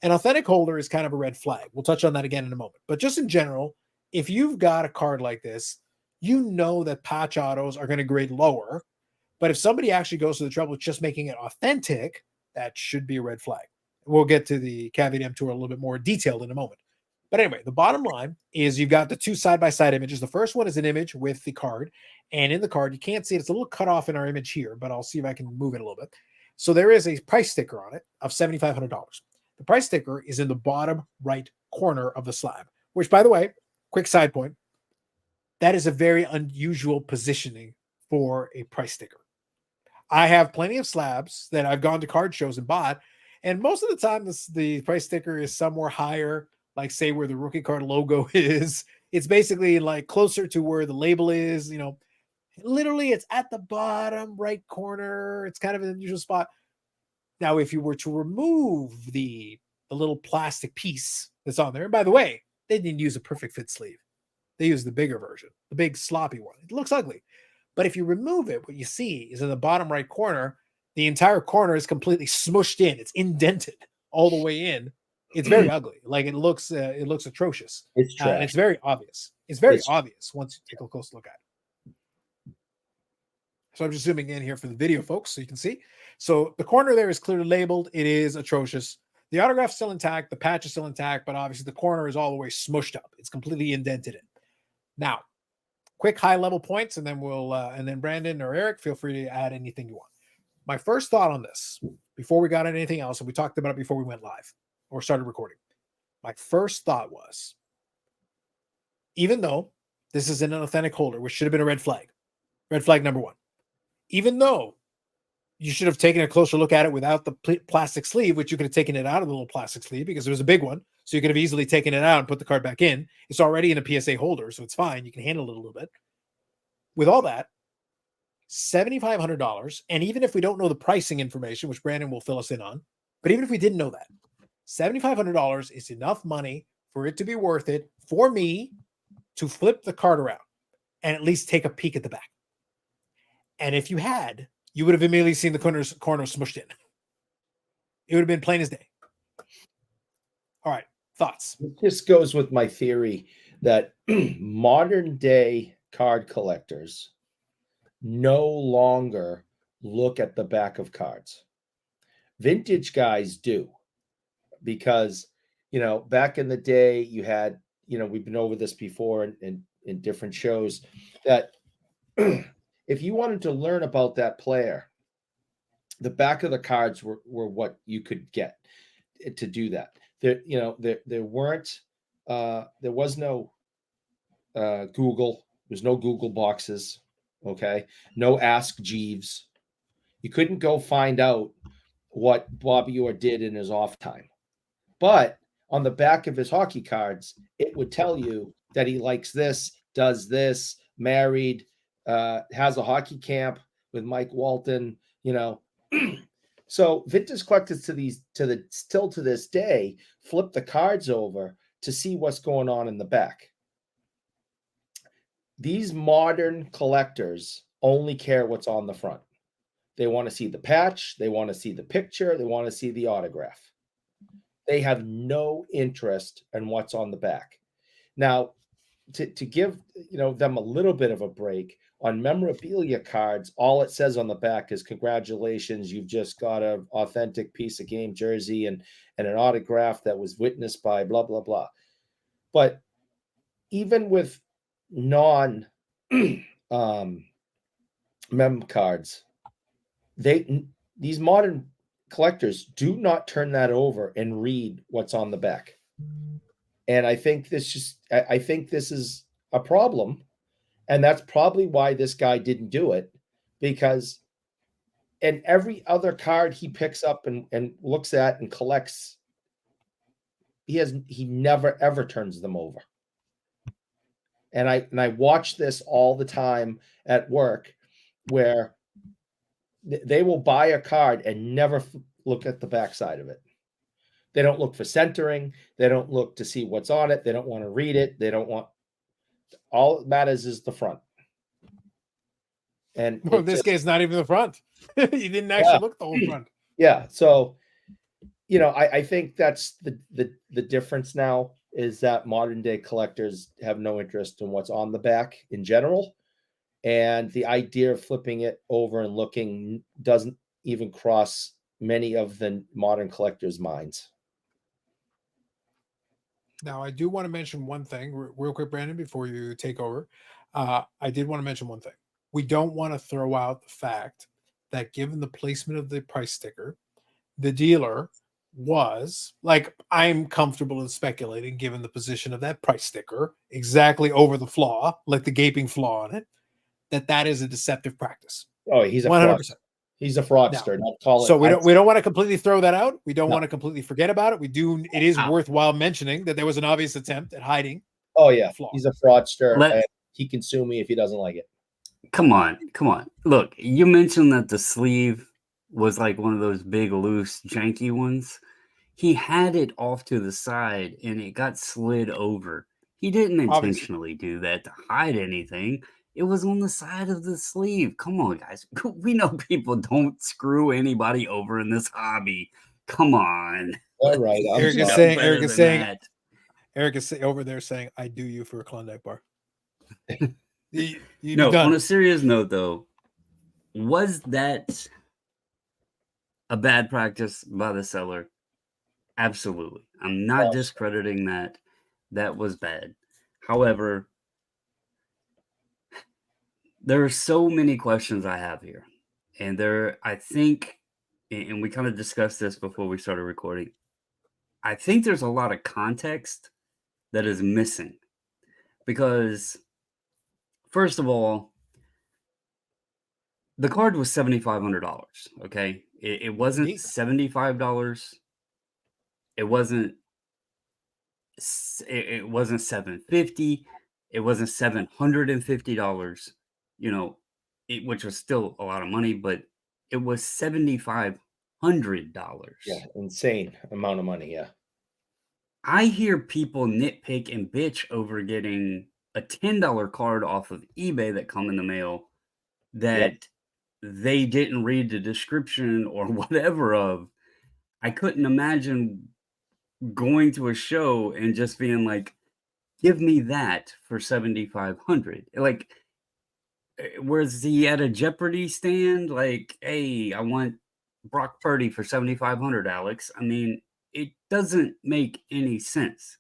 An authentic holder is kind of a red flag. We'll touch on that again in a moment. But just in general, if you've got a card like this, you know that patch autos are going to grade lower. But if somebody actually goes to the trouble of just making it authentic, that should be a red flag. We'll get to the caveat emptor a little bit more detailed in a moment. But anyway, the bottom line is you've got the two side-by-side images. The first one is an image with the card. And in the card, you can't see it. It's a little cut off in our image here, but I'll see if I can move it a little bit. So there is a price sticker on it of $7,500. The price sticker is in the bottom right corner of the slab, which, by the way, quick side point, that is a very unusual positioning for a price sticker. I have plenty of slabs that I've gone to card shows and bought, and most of the time the price sticker is somewhere higher, like say where the rookie card logo is. It's basically like closer to where the label is, literally it's at the bottom right corner. It's kind of an unusual spot. Now, if you were to remove the little plastic piece that's on there, and by the way, they didn't use a perfect fit sleeve. They used the bigger version, the big sloppy one. It looks ugly. But if you remove it, what you see is in the bottom right corner, The entire corner is completely smushed in. It's indented all the way in. It's very ugly. Like it looks atrocious. It's trash. And it's very obvious. It's very It's- obvious once you take a close look at it. So I'm just zooming in here for the video, folks, so you can see. So the corner there is clearly labeled. It is atrocious. The autograph's still intact. The patch is still intact, but obviously the corner is all the way smushed up. It's completely indented in. Now, quick high-level points, and then and then Brandon or Eric, feel free to add anything you want. My first thought on this, before we got into anything else, and we talked about it before we went live or started recording, my first thought was, even though this is an authentic holder, which should have been a red flag number one, even though you should have taken a closer look at it without the plastic sleeve, which you could have taken it out of the little plastic sleeve because it was a big one. So you could have easily taken it out and put the card back in. It's already in a PSA holder, so it's fine. You can handle it a little bit. With all that, $7,500. And even if we don't know the pricing information, which Brandon will fill us in on, but even if we didn't know that, $7,500 is enough money for it to be worth it for me to flip the card around and at least take a peek at the back. And if you had, you would have immediately seen the corner smushed in. It would have been plain as day. All right, thoughts? It just goes with my theory that modern day card collectors no longer look at the back of cards. Vintage guys do, because, back in the day you had, we've been over this before in different shows, that if you wanted to learn about that player, the back of the cards were what you could get to do that. There was no Google. There's no Google boxes. Okay. No Ask Jeeves. You couldn't go find out what Bobby Orr did in his off time. But on the back of his hockey cards, it would tell you that he likes this, does this, married, has a hockey camp with Mike Walton, So vintage collectors still to this day flip the cards over to see what's going on in the back. These modern collectors only care what's on the front. They want to see the patch, they want to see the picture, they want to see the autograph. They have no interest in what's on the back. Now, to give them a little bit of a break, on memorabilia cards, all it says on the back is congratulations, you've just got an authentic piece of game jersey and an autograph that was witnessed by blah blah blah. But even with non mem cards, these modern collectors do not turn that over and read what's on the back. And I think this is a problem. And that's probably why this guy didn't do it, because in every other card he picks up and looks at and collects, he never ever turns them over. And I watch this all the time at work, where they will buy a card and never look at the backside of it. They don't look for centering. They don't look to see what's on it. They don't want to read it. All that matters is the front. And well, in this case, not even the front. You didn't actually look at the whole front. Yeah. So, I think that's the difference now, is that modern day collectors have no interest in what's on the back in general. And the idea of flipping it over and looking doesn't even cross many of the modern collectors' minds. Now, I do want to mention one thing real quick, Brandon, before you take over. I did want to mention one thing. We don't want to throw out the fact that, given the placement of the price sticker, the dealer was, like, I'm comfortable in speculating, given the position of that price sticker exactly over the flaw, like the gaping flaw on it, that is a deceptive practice. Oh, he's a 100%. He's a fraudster. Now, not call it. So we don't want to completely throw that out. We don't No. want to completely forget about it. It is worthwhile mentioning that there was an obvious attempt at hiding. Oh yeah, flaw. He's a fraudster. And he can sue me if he doesn't like it. Come on. Look, you mentioned that the sleeve was like one of those big, loose, janky ones. He had it off to the side and it got slid over. He didn't intentionally do that to hide anything. It was on the side of the sleeve. Come on, guys. We know people don't screw anybody over in this hobby. Come on. All right. I'm Eric is sorry. saying, Better Eric is than saying, that. Eric is over there saying, "I do you for a Klondike bar." You'd No, be done. on a serious note, though, was that a bad practice by the seller? Absolutely. I'm not discrediting that. That was bad. However, there are so many questions I have here. And I think, and we kind of discussed this before we started recording, I think there's a lot of context that is missing. Because, first of all, the card was $7,500. Okay. It wasn't Indeed. $75. It wasn't it wasn't $750. It wasn't $750. You know, which was still a lot of money, but it was $7,500. Yeah, insane amount of money. Yeah. I hear people nitpick and bitch over getting a $10 card off of eBay that come in the mail that they didn't read the description or whatever of. I couldn't imagine going to a show and just being like, give me that for 7,500. Like, was he at a Jeopardy stand? Like, hey, I want Brock Purdy for 7,500, Alex. I mean, it doesn't make any sense.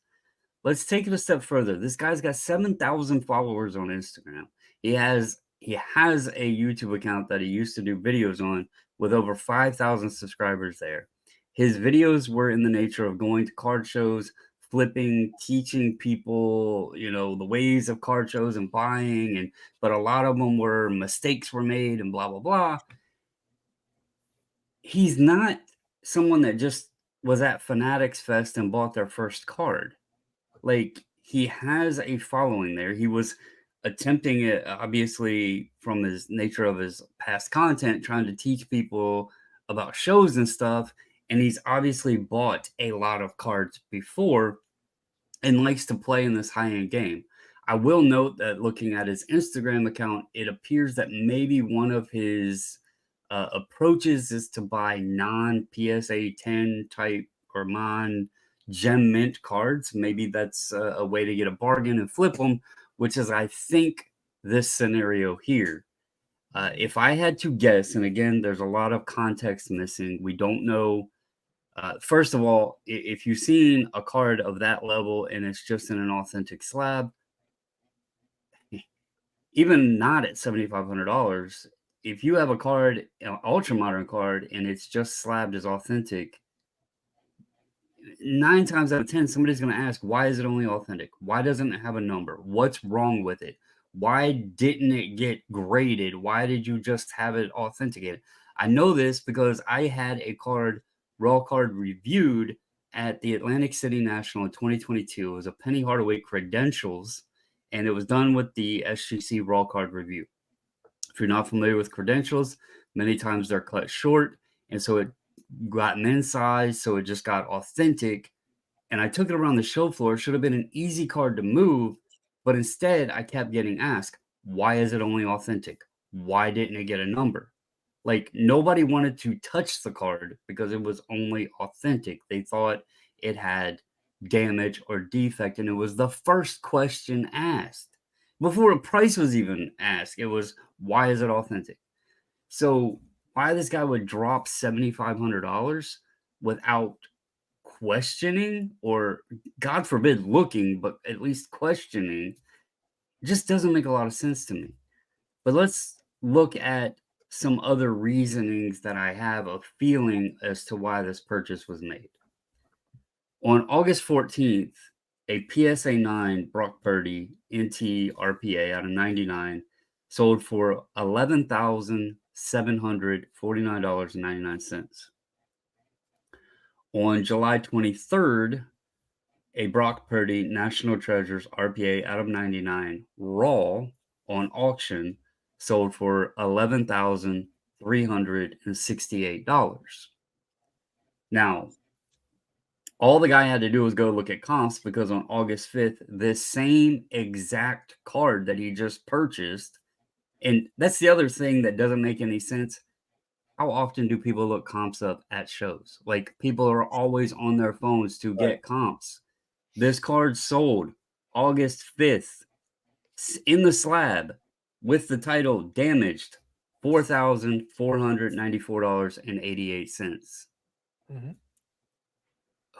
Let's take it a step further. This guy's got 7,000 followers on Instagram. He has a YouTube account that he used to do videos on with over 5,000 subscribers there. His videos were in the nature of going to card shows, flipping, teaching people, the ways of card shows and buying, but a lot of them were mistakes were made and blah blah blah. He's not someone that just was at Fanatics Fest and bought their first card. Like, he has a following there. He was attempting it, obviously, from his nature of his past content, trying to teach people about shows and stuff. And he's obviously bought a lot of cards before and likes to play in this high-end game. I will note that looking at his Instagram account, it appears that maybe one of his approaches is to buy non-PSA 10 type or non-gem mint cards. Maybe that's a way to get a bargain and flip them, which is, I think, this scenario here. If I had to guess, and again, there's a lot of context missing, we don't know. First of all, if you've seen a card of that level and it's just in an authentic slab, even not at $7,500, if you have a card, an ultra modern card, and it's just slabbed as authentic, 9 times out of 10, somebody's going to ask, why is it only authentic? Why doesn't it have a number? What's wrong with it? Why didn't it get graded? Why did you just have it authenticated? I know this because I had a raw card reviewed at the Atlantic City National in 2022. It was a Penny Hardaway Credentials, and it was done with the SGC raw card review. If you're not familiar with credentials, many times they're cut short, and so it got men's size, so it just got authentic. And I took it around the show floor. It should have been an easy card to move, but instead I kept getting asked, why is it only authentic? Why didn't it get a number? Like, nobody wanted to touch the card because it was only authentic. They thought it had damage or defect, and it was the first question asked. Before a price was even asked, it was, why is it authentic? So why this guy would drop $7,500 without questioning, or God forbid looking, but at least questioning, just doesn't make a lot of sense to me. But let's look at some other reasonings that I have a feeling as to why this purchase was made. On August 14th, a PSA 9 Brock Purdy NT RPA out of 99 sold for $11,749.99. On July 23rd, a Brock Purdy National Treasures RPA out of 99 raw on auction sold for $11,368. Now, all the guy had to do was go look at comps, because on August 5th, this same exact card that he just purchased And that's the other thing that doesn't make any sense. How often do people look comps up at shows? Like, people are always on their phones to Right. get comps. This card sold August 5th in the slab with the title damaged, $4,494.88. Mhm.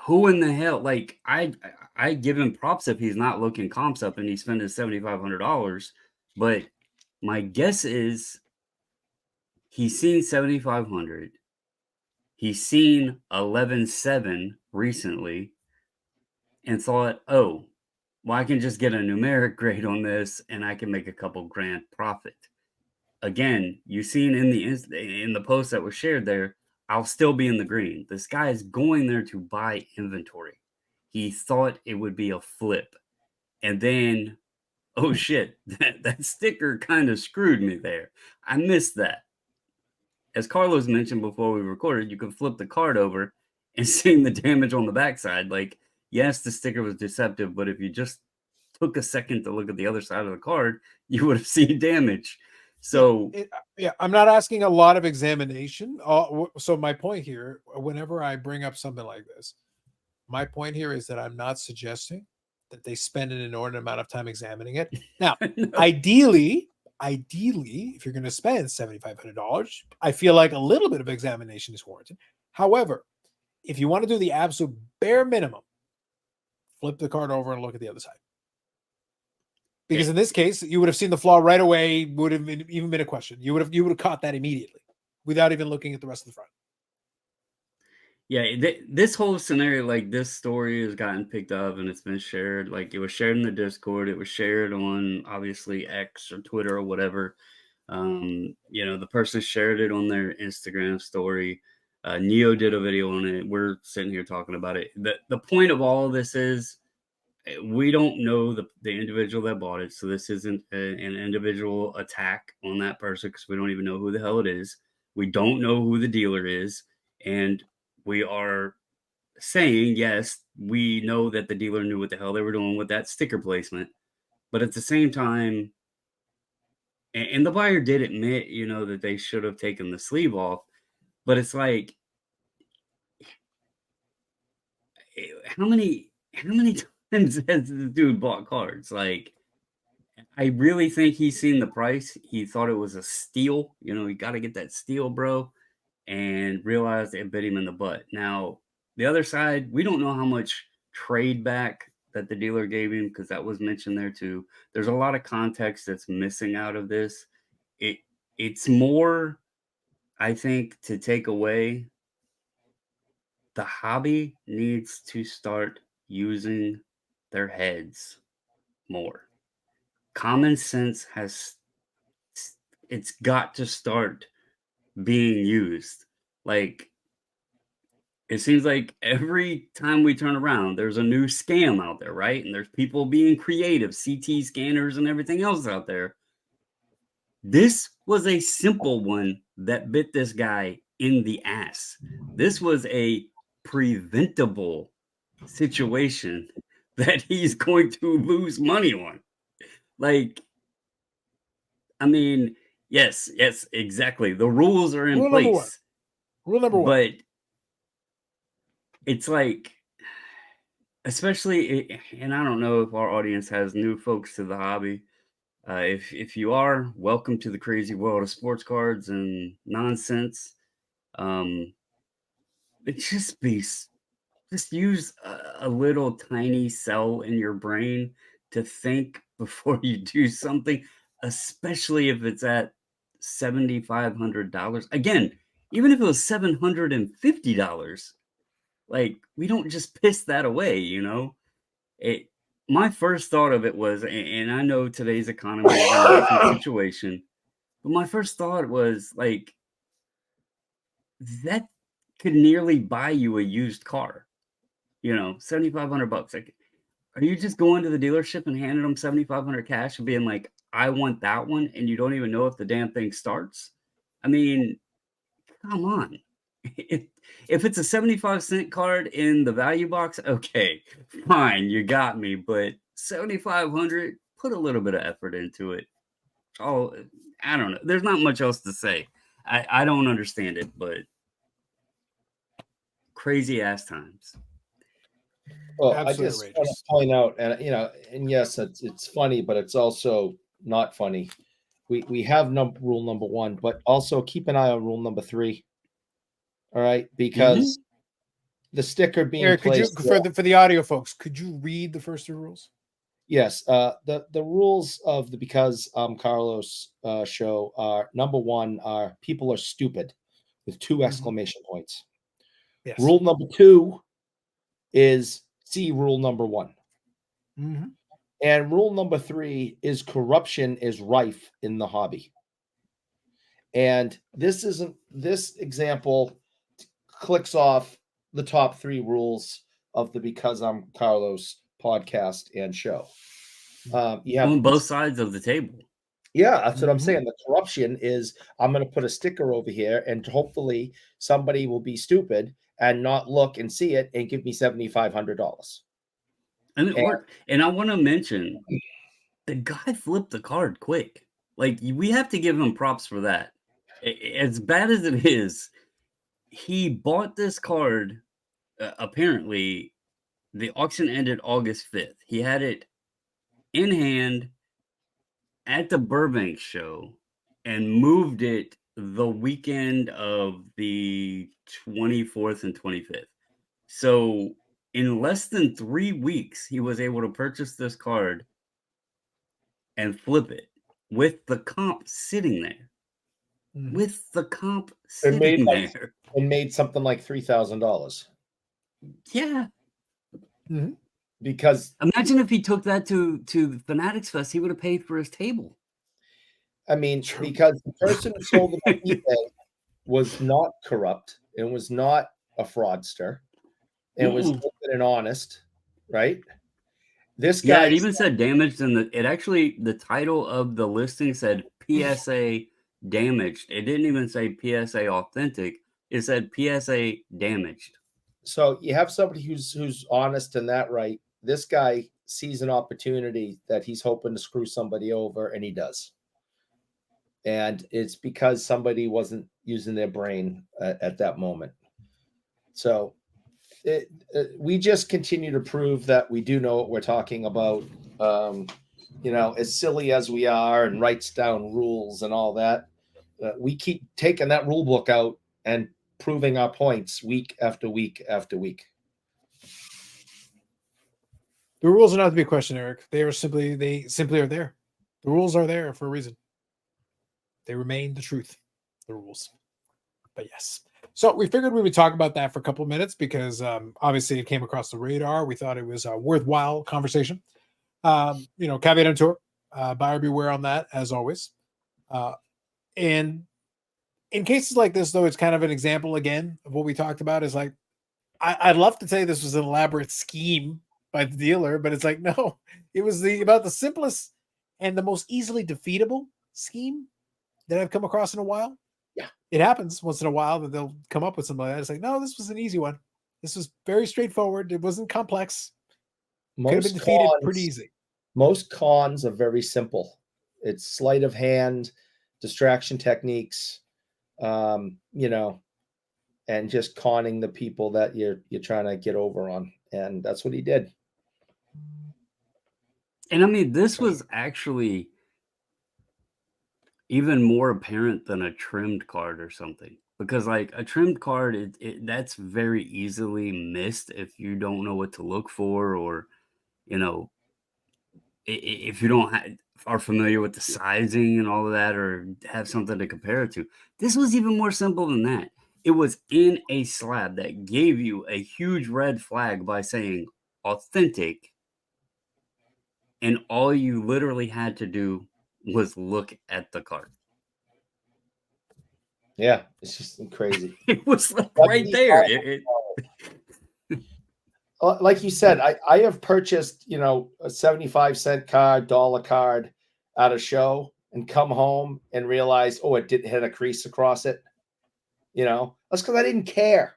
Who in the hell? Like, I give him props if he's not looking comps up and he's spending $7,500. But my guess is he's seen 7,500. He's seen 11.7 recently and thought, oh, well, I can just get a numeric grade on this and I can make a couple grand profit. Again, you've seen in the post that was shared there, I'll still be in the green. This guy is going there to buy inventory. He thought it would be a flip. And then, oh shit, that sticker kind of screwed me there. I missed that. As Carlos mentioned before we recorded, you can flip the card over and see the damage on the backside. Like, yes, the sticker was deceptive, but if you just took a second to look at the other side of the card, you would have seen damage. So yeah, I'm not asking a lot of examination. So my point here, whenever I bring up something like this, my point here is that I'm not suggesting that they spend an inordinate amount of time examining it. Now, no. ideally, if you're going to spend $7,500, I feel like a little bit of examination is warranted. However, if you want to do the absolute bare minimum, flip the card over and look at the other side. Because in this case, you would have seen the flaw right away. Would have even been a question. You would have caught that immediately, without even looking at the rest of the front. Yeah, this whole scenario, like, this story has gotten picked up and it's been shared. Like, it was shared in the Discord. It was shared on, obviously, X or Twitter or whatever. The person shared it on their Instagram story. Neo did a video on it. We're sitting here talking about it. The point of all of this is, we don't know the individual that bought it. So this isn't an individual attack on that person because we don't even know who the hell it is. We don't know who the dealer is. And we are saying, yes, we know that the dealer knew what the hell they were doing with that sticker placement. But at the same time, and the buyer did admit, that they should have taken the sleeve off. But it's like, how many times has the dude bought cards? Like, I really think he's seen the price. He thought it was a steal. You got to get that steal, bro. And realized it bit him in the butt. Now, the other side, we don't know how much trade back that the dealer gave him because that was mentioned there too. There's a lot of context that's missing out of this. It's more, I think, to take away, the hobby needs to start using their heads more. Common sense it's got to start being used. Like, it seems like every time we turn around, there's a new scam out there, right? And there's people being creative, CT scanners and everything else out there. This was a simple one that bit this guy in the ass. This was a preventable situation that he's going to lose money on. Like, I mean, yes, exactly. The rules are in Rule number one. place. Rule number one. But it's like, especially, and I don't know if our audience has new folks to the hobby. If you are, welcome to the crazy world of sports cards and nonsense. It just use a little tiny cell in your brain to think before you do something, especially if it's at $7,500. Again, even if it was $750, like, we don't just piss that away, My first thought of it was, and I know today's economy is a different situation, but my first thought was, like, that could nearly buy you a used car, $7,500. Like, are you just going to the dealership and handing them 7,500 cash and being like, I want that one, and you don't even know if the damn thing starts? I mean, come on. If it's a 75-cent card in the value box, okay, fine, you got me. But 7,500, put a little bit of effort into it. Oh, I don't know. There's not much else to say. I don't understand it, but crazy ass times. Well, Absolutely I just want to outrageous. point out, and and yes, it's funny, but it's also not funny. We have rule number 1, but also keep an eye on rule number 3. All right, because the sticker being Eric, could you placed for the audio folks, could you read the first 3 rules? Yes, the rules of the Because Carlos show are: number 1 are people are stupid with 2 exclamation points. Yes. Rule number 2 is see rule number 1. And rule number 3 is corruption is rife in the hobby. And this example clicks off the top 3 rules of the Because I'm Carlos podcast and show. You have on both sides of the table. Yeah, that's what I'm saying. The corruption is I'm going to put a sticker over here, and hopefully somebody will be stupid and not look and see it and give me $7,500. And it worked. And I want to mention the guy flipped the card quick. Like, we have to give him props for that. As bad as it is, he bought this card. Apparently, the auction ended August 5th. He had it in hand at the Burbank show and moved it the weekend of the 24th and 25th. So in less than 3 weeks, he was able to purchase this card and flip it with the comp sitting there. With the comp sitting there. And made something like $3,000. Yeah. Because imagine if he took that to the Fanatics Fest, he would have paid for his table. I mean, because the person who sold it on eBay was not corrupt and was not a fraudster and was open and honest, right? This guy, yeah, it even said damaged in the title of the listing said PSA damaged. It didn't even say PSA authentic. It said PSA damaged. So you have somebody who's honest in that, right? This guy sees an opportunity that he's hoping to screw somebody over, and he does. And it's because somebody wasn't using their brain at that moment. So we just continue to prove that we do know what we're talking about. As silly as we are and writes down rules and all that, we keep taking that rule book out and proving our points week after week after week. The rules are not to be questioned, Eric. They simply are there. The rules are there for a reason. They remain the truth, the rules. But yes. So we figured we would talk about that for a couple of minutes because obviously it came across the radar. We thought it was a worthwhile conversation. Caveat emptor, buyer beware on that, as always. And in cases like this, though, it's kind of an example again of what we talked about. Is like, I'd love to say this was an elaborate scheme by the dealer, but it's like, no, it was about the simplest and the most easily defeatable scheme that I've come across in a while. Yeah, it happens once in a while that they'll come up with something like that. It's like, no, this was an easy one. This was very straightforward. It wasn't complex. Could have been defeated pretty easy. Most cons are very simple. It's sleight of hand, distraction techniques, and just conning the people that you're trying to get over on. And that's what he did. And I mean, this was actually even more apparent than a trimmed card or something, because like a trimmed card, that's very easily missed if you don't know what to look for, or if you are familiar with the sizing and all of that, or have something to compare it to. This was even more simple than that. It was in a slab that gave you a huge red flag by saying authentic, and all you literally had to do was look at the card. Yeah, it's just crazy. It was like right there. Like you said, I have purchased, a 75-cent card, dollar card at a show and come home and realize, oh, it didn't hit a crease across it. That's because I didn't care.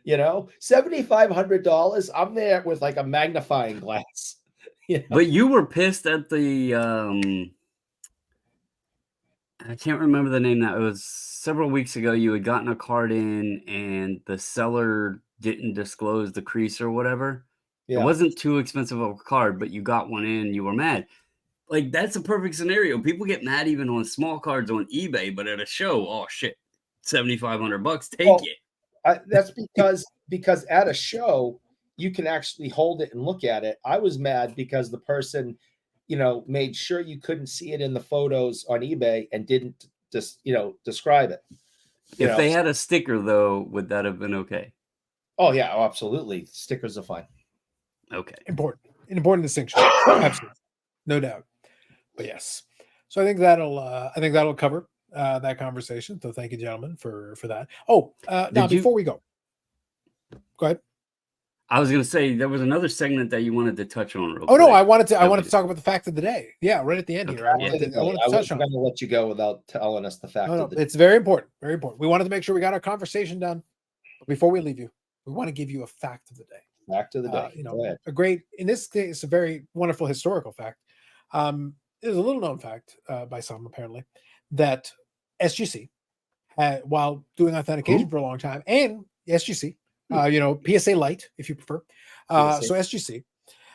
$7,500. I'm there with like a magnifying glass. But you were pissed at the I can't remember the name now. It was several weeks ago. You had gotten a card in, and the seller didn't disclose the crease or whatever. It Yeah. wasn't too expensive of a card, but you got one in. You were mad. Like, that's a perfect scenario. People get mad even on small cards on eBay, but at a show, oh shit, $7,500. Take Well, it. that's because at a show you can actually hold it and look at it. I was mad because the person, made sure you couldn't see it in the photos on eBay and didn't just, describe it. If they had a sticker, though, would that have been okay? Oh yeah, absolutely. Stickers are fine. Okay. Important distinction. Absolutely. No doubt. But yes. So I think that'll cover that conversation. So thank you, gentlemen, for that. Oh, now before we go ahead. I was going to say there was another segment that you wanted to touch on. Real Oh quick. no, I wanted to talk about the fact of the day. Yeah, right at the end here. I wanted to touch on. I'm going to let you go without telling us the fact of the day. It's very important. Very important. We wanted to make sure we got our conversation done. But before we leave you, we want to give you a fact of the day. Fact of the day. A great, in this case, a very wonderful historical fact. It is a little known fact by some, apparently, that SGC had, while doing authentication for a long time, and SGC, PSA Lite, if you prefer. So SGC,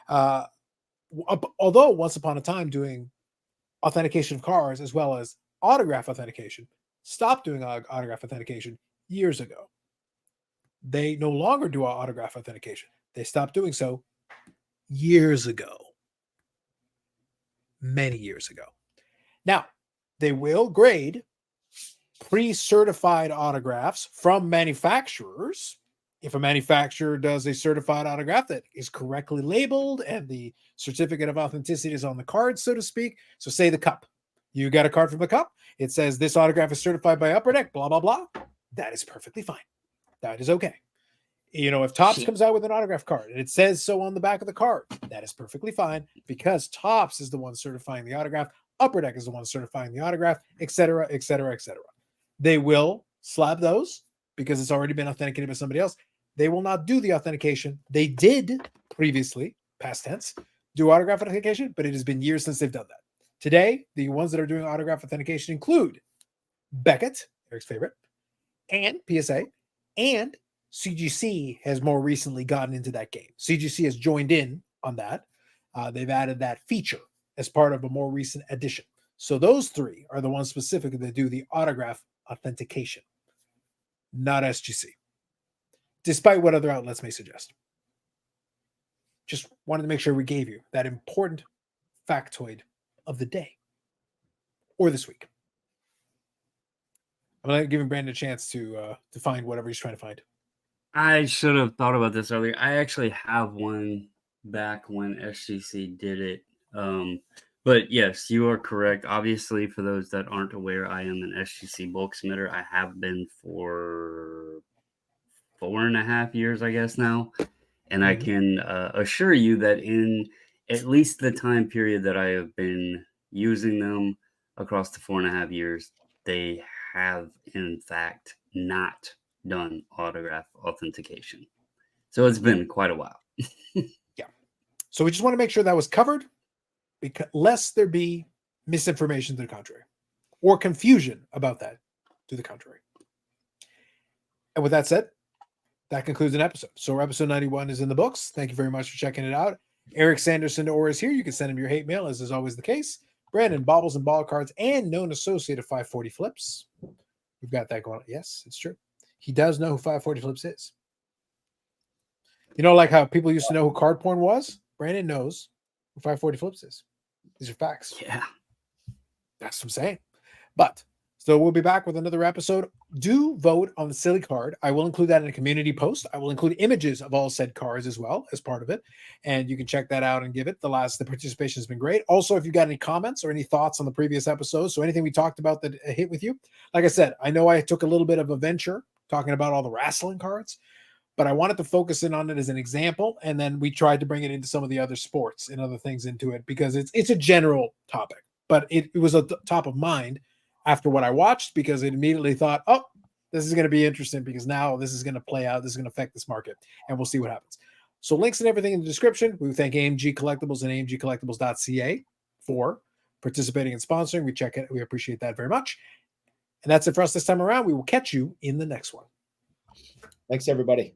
although once upon a time doing authentication of cars as well as autograph authentication, stopped doing autograph authentication years ago. They no longer do autograph authentication. They stopped doing so years ago. Many years ago. Now, they will grade pre-certified autographs from manufacturers. If a manufacturer does a certified autograph that is correctly labeled and the certificate of authenticity is on the card, so to speak. So say the cup. You got a card from the cup. It says this autograph is certified by Upper Deck, blah, blah, blah. That is perfectly fine. That is okay. If Topps comes out with an autograph card and it says so on the back of the card, that is perfectly fine because Topps is the one certifying the autograph. Upper Deck is the one certifying the autograph, etc., etc., etc. They will slap those because it's already been authenticated by somebody else. They will not do the authentication. They did previously, past tense, do autograph authentication, but it has been years since they've done that. Today, the ones that are doing autograph authentication include Beckett, Eric's favorite, and PSA, and CGC has more recently gotten into that game. CGC has joined in on that. They've added that feature as part of a more recent addition. So those three are the ones specifically that do the autograph authentication, not SGC, despite what other outlets may suggest. Just wanted to make sure we gave you that important factoid of the day or this week. I'm going to give Brandon a chance to find whatever he's trying to find. I should have thought about this earlier. I actually have one back when SGC did it. But yes, you are correct. Obviously, for those that aren't aware, I am an SGC bulk submitter. I have been for 4.5 years, I guess now. And I can assure you that in at least the time period that I have been using them across the 4.5 years, they have in fact not done autograph authentication. So it's been quite a while. Yeah. So we just want to make sure that was covered, because lest there be misinformation to the contrary or confusion about that to the contrary. And with that said, that concludes an episode. So episode 91 is in the books. Thank you very much for checking it out. Eric Sanderson or is here. You can send him your hate mail, as is always the case. Brandon, Bobbles and Ball Cards, and known associate of 540 Flips. We've got that going on. Yes, it's true. He does know who 540 Flips is. Like how people used to know who card porn was? Brandon knows who 540 Flips is. These are facts. Yeah. That's what I'm saying. But so we'll be back with another episode. Do vote on the silly card. I will include that in a community post. I will include images of all said cards as well as part of it. And you can check that out and give it. The participation has been great. Also, if you got any comments or any thoughts on the previous episodes, so anything we talked about that hit with you, like I said, I know I took a little bit of a venture talking about all the wrestling cards, but I wanted to focus in on it as an example. And then we tried to bring it into some of the other sports and other things into it because it's a general topic, but it was a top of mind after what I watched, because it immediately thought, oh, this is going to be interesting because now this is going to play out. This is going to affect this market, and we'll see what happens. So links and everything in the description. We thank AMG Collectibles and AMGcollectibles.ca for participating and sponsoring. We check it. We appreciate that very much. And that's it for us this time around. We will catch you in the next one. Thanks, everybody.